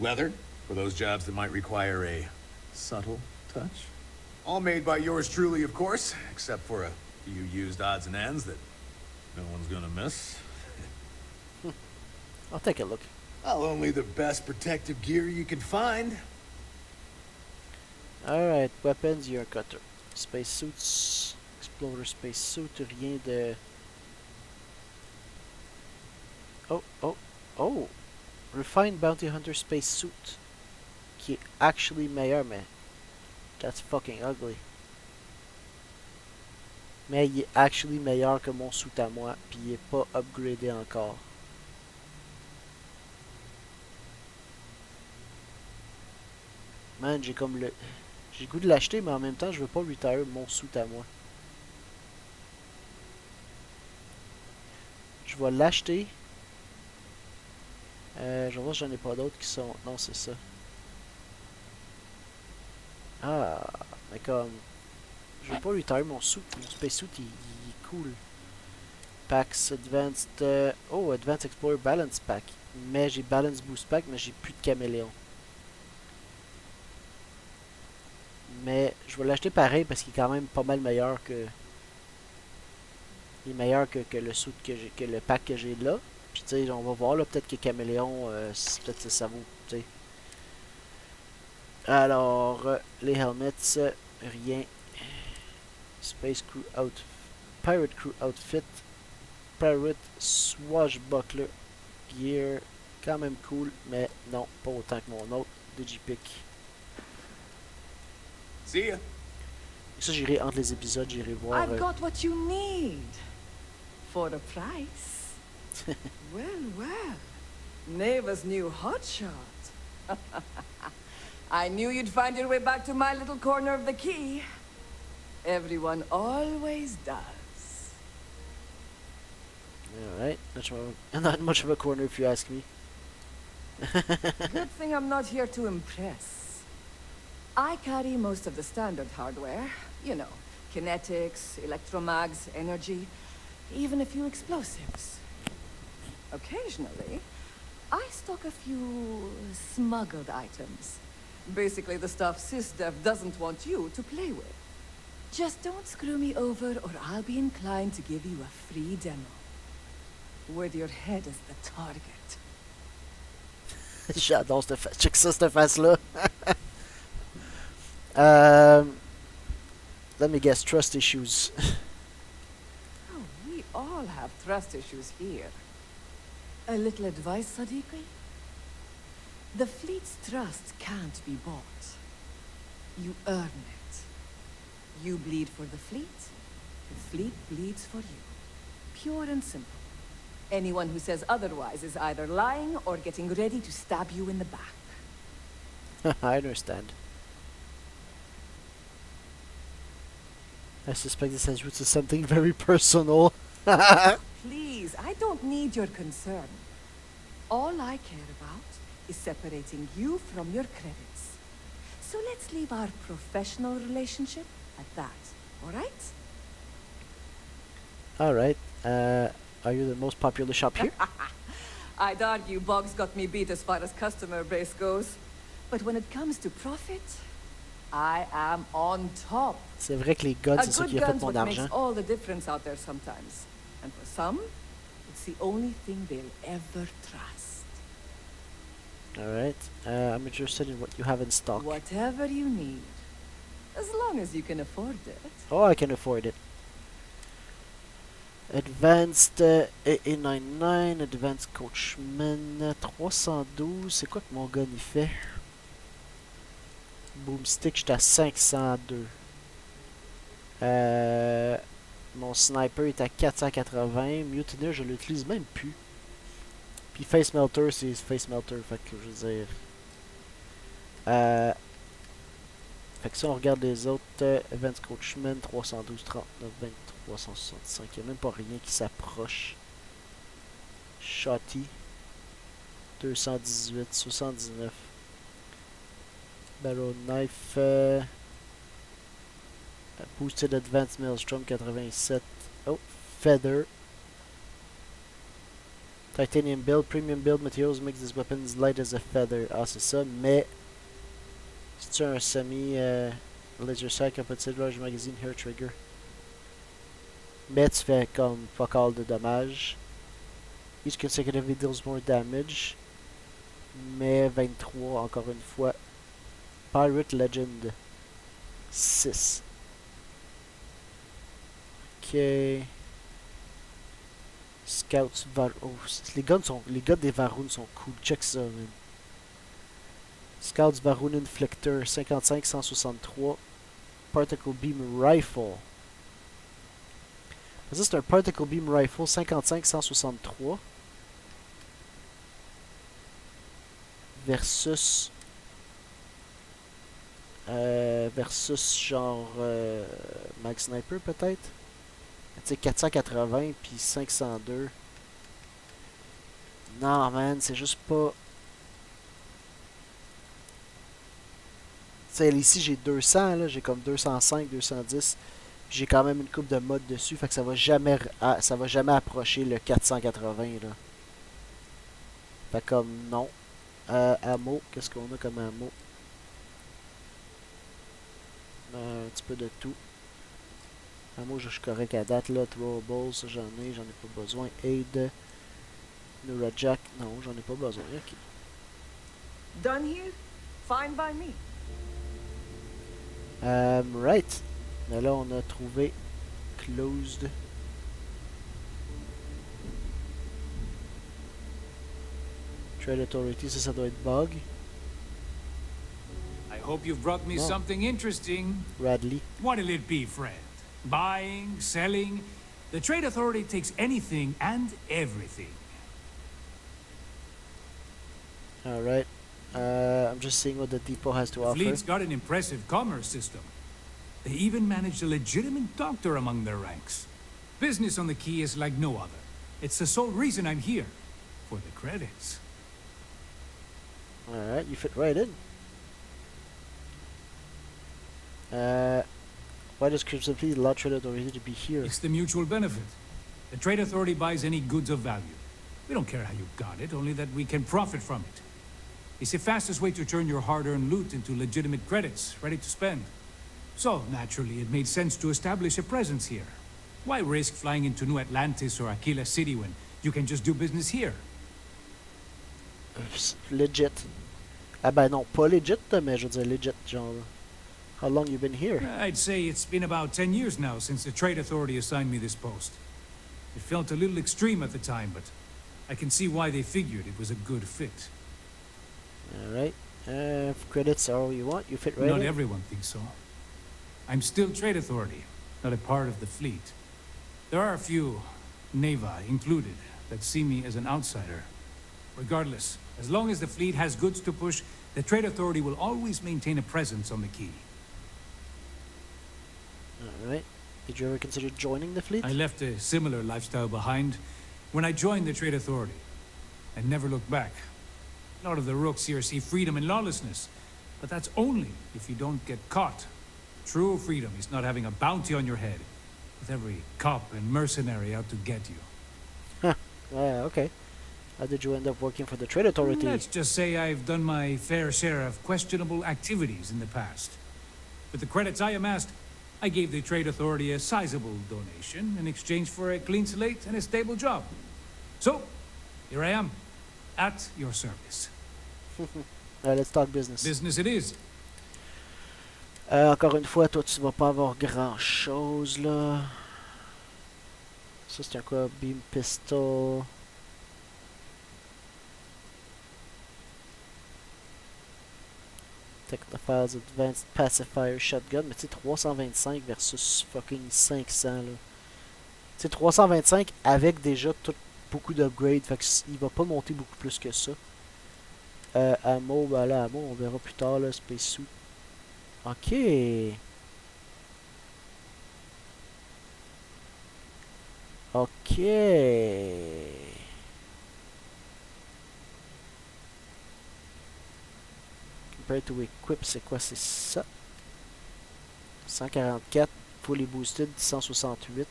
Leather for those jobs that might require a subtle touch. All made by yours truly, of course, except for a few used odds and ends that no one's gonna miss. I'll take a look. Well, only the best protective gear you can find. Alright, weapons, you're a cutter. Space suits, explorer space suit, rien de... Oh! Refined Bounty Hunter space suit. Qui est actually meilleur, mais... That's fucking ugly. Mais il est actually meilleur que mon suit à moi, puis il est pas upgradé encore. Man, j'ai comme le... J'ai le goût de l'acheter, mais en même temps, je veux pas retire mon suit à moi. Je vais l'acheter. Je vais voir si j'en ai pas d'autres qui sont... Non, c'est ça. Ah, mais comme... Je veux pas retire mon suit. Mon space suit, il est cool. Packs Advanced... Oh, Advanced Explorer Balance Pack. Mais j'ai Balance Boost Pack, mais j'ai plus de caméléon. Mais je vais l'acheter pareil parce qu'il est quand même pas mal meilleur que... Il est meilleur que le suit que le pack que j'ai là. Puis tu sais, on va voir là, peut-être que caméléon, peut-être ça vaut, tu sais. Alors, les helmets, rien. Space Crew Outfit, Pirate Crew Outfit, Pirate Swashbuckler Gear, quand même cool, mais non, pas autant que mon autre, Digipic. See ya. Ça, j'irai entre les épisodes, j'irai voir. I've got what you need. For a price. Well. Neva's new hotshot. I knew you'd find your way back to my little corner of the key. Everyone always does. Alright, not much of a corner if you ask me. Good thing I'm not here to impress. I carry most of the standard hardware. You know, kinetics, electromags, energy, even a few explosives. Occasionally, I stock a few smuggled items. Basically the stuff SysDev doesn't want you to play with. Just don't screw me over or I'll be inclined to give you a free demo. With your head as the target. J'adore cette face. Check ça, cette face-là. Let me guess, trust issues. Oh, we all have trust issues here. A little advice, Sadiqi? The fleet's trust can't be bought. You earn it. You bleed for the fleet bleeds for you. Pure and simple. Anyone who says otherwise is either lying or getting ready to stab you in the back. I understand. I suspect this has roots to something very personal. Please, I don't need your concern. All I care about is separating you from your credits. So let's leave our professional relationship at that, alright? Alright, are you the most popular shop here? I'd argue Boggs got me beat as far as customer base goes. But when it comes to profit, I am on top. C'est vrai que les guns, c'est ça qui a fait mon argent. Makes all the difference out there sometimes. And for some, it's the only thing they'll ever trust. Alright, I'm interested in what you have in stock. Whatever you need. As long as you can afford it. Oh, I can afford it. Advanced AA99, Advanced Coachman 312. C'est quoi que mon gun il fait? Boomstick, j'étais à 502. Mon sniper est à 480. Mutineer, je l'utilise même plus. Puis Face Melter, c'est Face Melter. Fait que je veux dire. Fait que si on regarde les autres, Advanced Coachman 312, 39, 23, 165. Il n'y a même pas rien qui s'approche. Shotty 218, 79. Barrel Knife. Boosted Advanced Maelstrom 87. Oh, Feather. Titanium build, premium build materials makes this weapon as light as a feather. Ah, c'est ça, mais c'est un semi laser sight compatible large magazine hair trigger. Mais tu fais comme fuck all de dommages. Each consecutively deals more damage. Mais 23 encore une fois. Pirate Legend 6. Ok. Scouts oh, les gars des Varoun sont cool. Check ça, man. Scouts Varoun Inflictor 55-163. Particle Beam Rifle. Ça, c'est un Particle Beam Rifle 55-163. Versus. Versus genre. Mag Sniper peut-être. Tu sais, 480 puis 502. Non, man, c'est juste pas. Tu sais, ici j'ai 200, là, j'ai comme 205, 210. J'ai quand même une coupe de mode dessus, fait que ça va jamais approcher le 480 là. Fait comme non. Ammo, qu'est-ce qu'on a comme ammo? Un petit peu de tout. Ammo, je suis correct à date là. Throwables, ça j'en ai pas besoin. Aid. Neurajack, non, j'en ai pas besoin. Ok. Done here? Fine by me. Right. Mais là, on a trouvé closed. Trade Authority, ça doit être bug. I hope you've brought me something interesting. Radley. What'll it be, friend? Buying, selling? The Trade Authority takes anything and everything. Alright. I'm just seeing what the depot has to offer. The fleet's got an impressive commerce system. They even managed a legitimate doctor among their ranks. Business on the quay is like no other. It's the sole reason I'm here. For the credits. Alright, you fit right in. Why does Crimson Fleet allow Trade Authority to be here? It's the mutual benefit. The Trade Authority buys any goods of value. We don't care how you got it, only that we can profit from it. It's the fastest way to turn your hard-earned loot into legitimate credits, ready to spend. So, naturally, it made sense to establish a presence here. Why risk flying into New Atlantis or Aquila City when you can just do business here? Legit. Ah ben non, pas legit, mais je veux dire legit, genre. How long you been here? I'd say it's been about 10 years now since the Trade Authority assigned me this post. It felt a little extreme at the time, but I can see why they figured it was a good fit. Alright. If credits are all you want, you fit right Not in. everyone thinks so. I'm still Trade Authority, not a part of the fleet. There are a few, Neva included, that see me as an outsider. Regardless, as long as the fleet has goods to push, the Trade Authority will always maintain a presence on the quay. Alright. Did you ever consider joining the fleet? I left a similar lifestyle behind when I joined the Trade Authority. I never looked back. A lot of the rooks here see freedom and lawlessness, but that's only if you don't get caught. True freedom is not having a bounty on your head, with every cop and mercenary out to get you. Huh. Yeah, okay. How did you end up working for the Trade Authority? Let's just say I've done my fair share of questionable activities in the past. With the credits I amassed, I gave the Trade Authority a sizable donation in exchange for a clean slate and a stable job. So, here I am, at your service. Alright, let's talk business. Business it is. Encore une fois, toi, tu vas pas avoir grand-chose, là. Ça, c'est un quoi? Beam Pistol. Technophiles Advanced Pacifier Shotgun. Mais tu sais, 325 versus fucking 500, là. Tu sais, 325 avec déjà beaucoup d'upgrades. Fait qu'il va pas monter beaucoup plus que ça. Ammo, ben là, ammo, on verra plus tard, là, Space Suit. Ok. Ok. Compared to equip, c'est quoi? C'est ça. 144. Fully boosted, 168.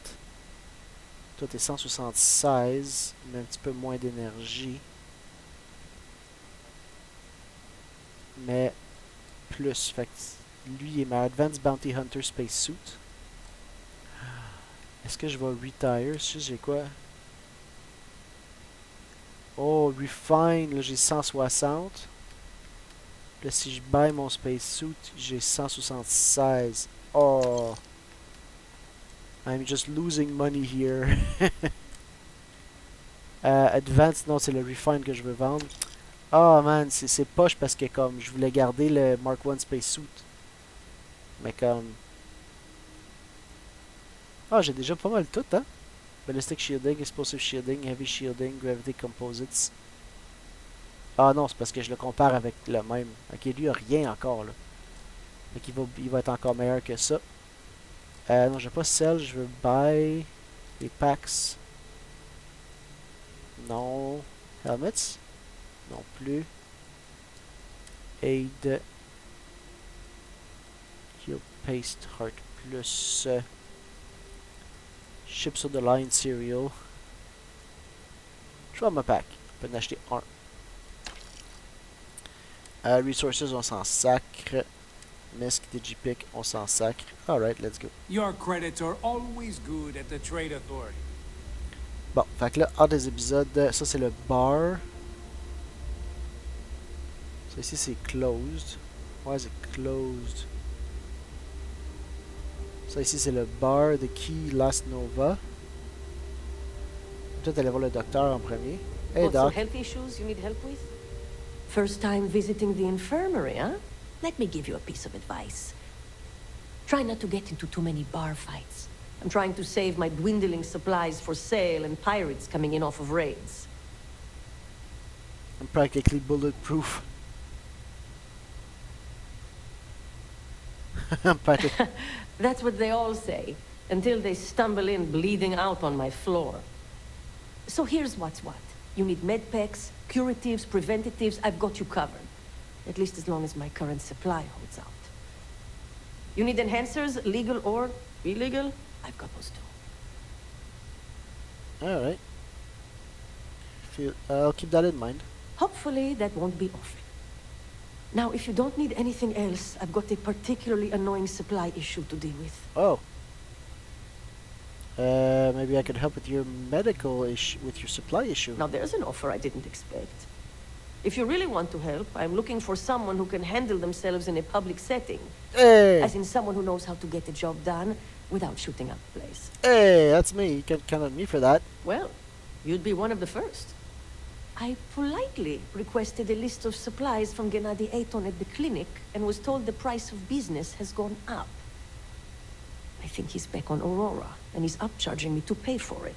Toi, t'es 176, mais un petit peu moins d'énergie. Mais plus. Fait que lui, il est ma Advanced Bounty Hunter Space Suit. Est-ce que je vais retire? J'ai quoi? Oh, refine, là j'ai 160. Là, si je buy mon Space Suit, j'ai 176. Oh. I'm just losing money here. Advanced, non, c'est le refine que je veux vendre. Oh man, c'est poche parce que comme je voulais garder le Mark 1 Space Suit. Mais comme... Ah, j'ai déjà pas mal tout, hein? Ballistic Shielding, Explosive Shielding, Heavy Shielding, Gravity Composites. Ah non, c'est parce que je le compare avec le même. Ok, lui, il a rien encore, là. Donc il va être encore meilleur que ça. Non, je veux pas sell, je veux buy les packs. Non. Helmets? Non plus. Aid. Heal Paste Heart plus. Ships of the Line Cereal. Je vais ma pack. Je peux en acheter un. Resources, on s'en sacre. Misk, Digipick, on s'en sacre. Alright, let's go. Your credits are always good at the Trade Authority. Bon, fait que là, hors des épisodes, ça c'est le bar. Ça ici c'est closed. Why is it closed? Ça ici c'est le bar, The Key, Last Nova. Peut-être aller voir le docteur en premier. Hey Got some doc. health issues you need help with? First time visiting the infirmary, huh? Let me give you a piece of advice. Try not to get into too many bar fights. I'm trying to save my dwindling supplies for sale and pirates coming in off of raids. I'm practically bulletproof. I'm practically... That's what they all say, until they stumble in bleeding out on my floor. So here's what's what. You need medpacks, curatives, preventatives, I've got you covered. At least as long as my current supply holds out. You need enhancers, legal or illegal? I've got those too. Alright. I'll keep that in mind. Hopefully that won't be often. Now, if you don't need anything else, I've got a particularly annoying supply issue to deal with. Oh. Maybe I could help with your medical issue, with your supply issue. Now, there's an offer I didn't expect. If you really want to help, I'm looking for someone who can handle themselves in a public setting. Hey! As in someone who knows how to get the job done without shooting up the place. Hey, that's me. You can count on me for that. Well, you'd be one of the first. I politely requested a list of supplies from Gennady Aton at the clinic and was told the price of business has gone up. I think he's back on Aurora, and he's upcharging me to pay for it.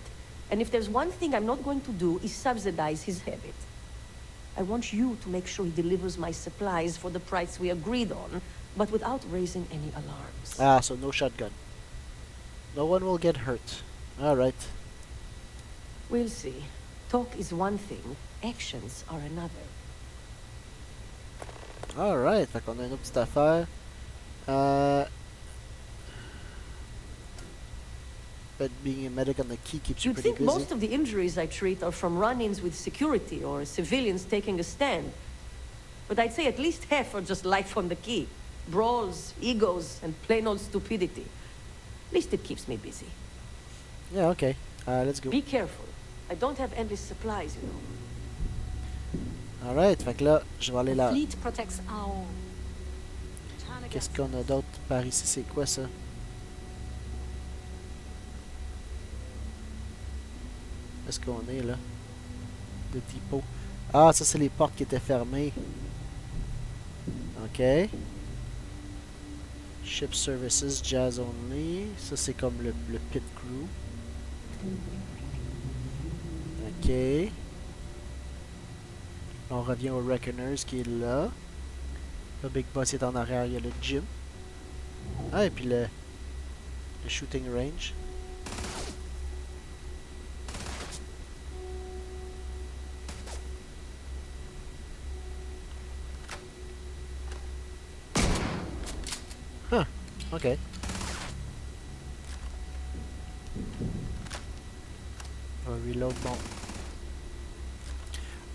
And if there's one thing I'm not going to do is subsidize his habit. I want you to make sure he delivers my supplies for the price we agreed on, but without raising any alarms. Ah, so no shotgun. No one will get hurt. Alright. We'll see. Talk is one thing, actions are another. Alright, fait qu'on a une autre petite affaire. But being a medic on the key keeps you You'd pretty think busy. most of the injuries I treat are from run-ins with security or civilians taking a stand. But I'd say at least half are just life on the key. Brawls, egos, and plain old stupidity. At least it keeps me busy. Yeah, okay. Let's go. Be careful. I don't have endless supplies, you know. Alright, fait que là, je vais aller The là. fleet protects our own. Qu'est-ce qu'on a d'autre par ici? C'est quoi ça? Où est-ce qu'on est là? Le dépôt. Ah, ça c'est les portes qui étaient fermées. Ok. Ship Services, Jazz Only. Ça c'est comme le pit crew. Ok. On revient au Reckoners qui est là. Le Big Boss est en arrière, il y a le gym. Ah, et puis le shooting range. Huh, ok. reload bon.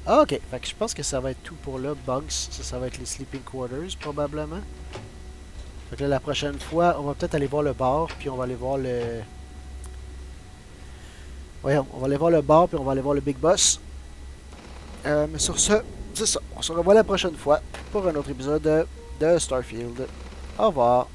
Ah, ok, fait que je pense que ça va être tout pour là. Bunks, ça va être les sleeping quarters probablement. Fait que là, la prochaine fois, on va peut-être aller voir le bar, puis on va aller voir le... Voyons, on va aller voir le bar, puis on va aller voir le Big Boss. Mais sur ce, c'est ça. On se revoit la prochaine fois pour un autre épisode de Starfield. Au revoir.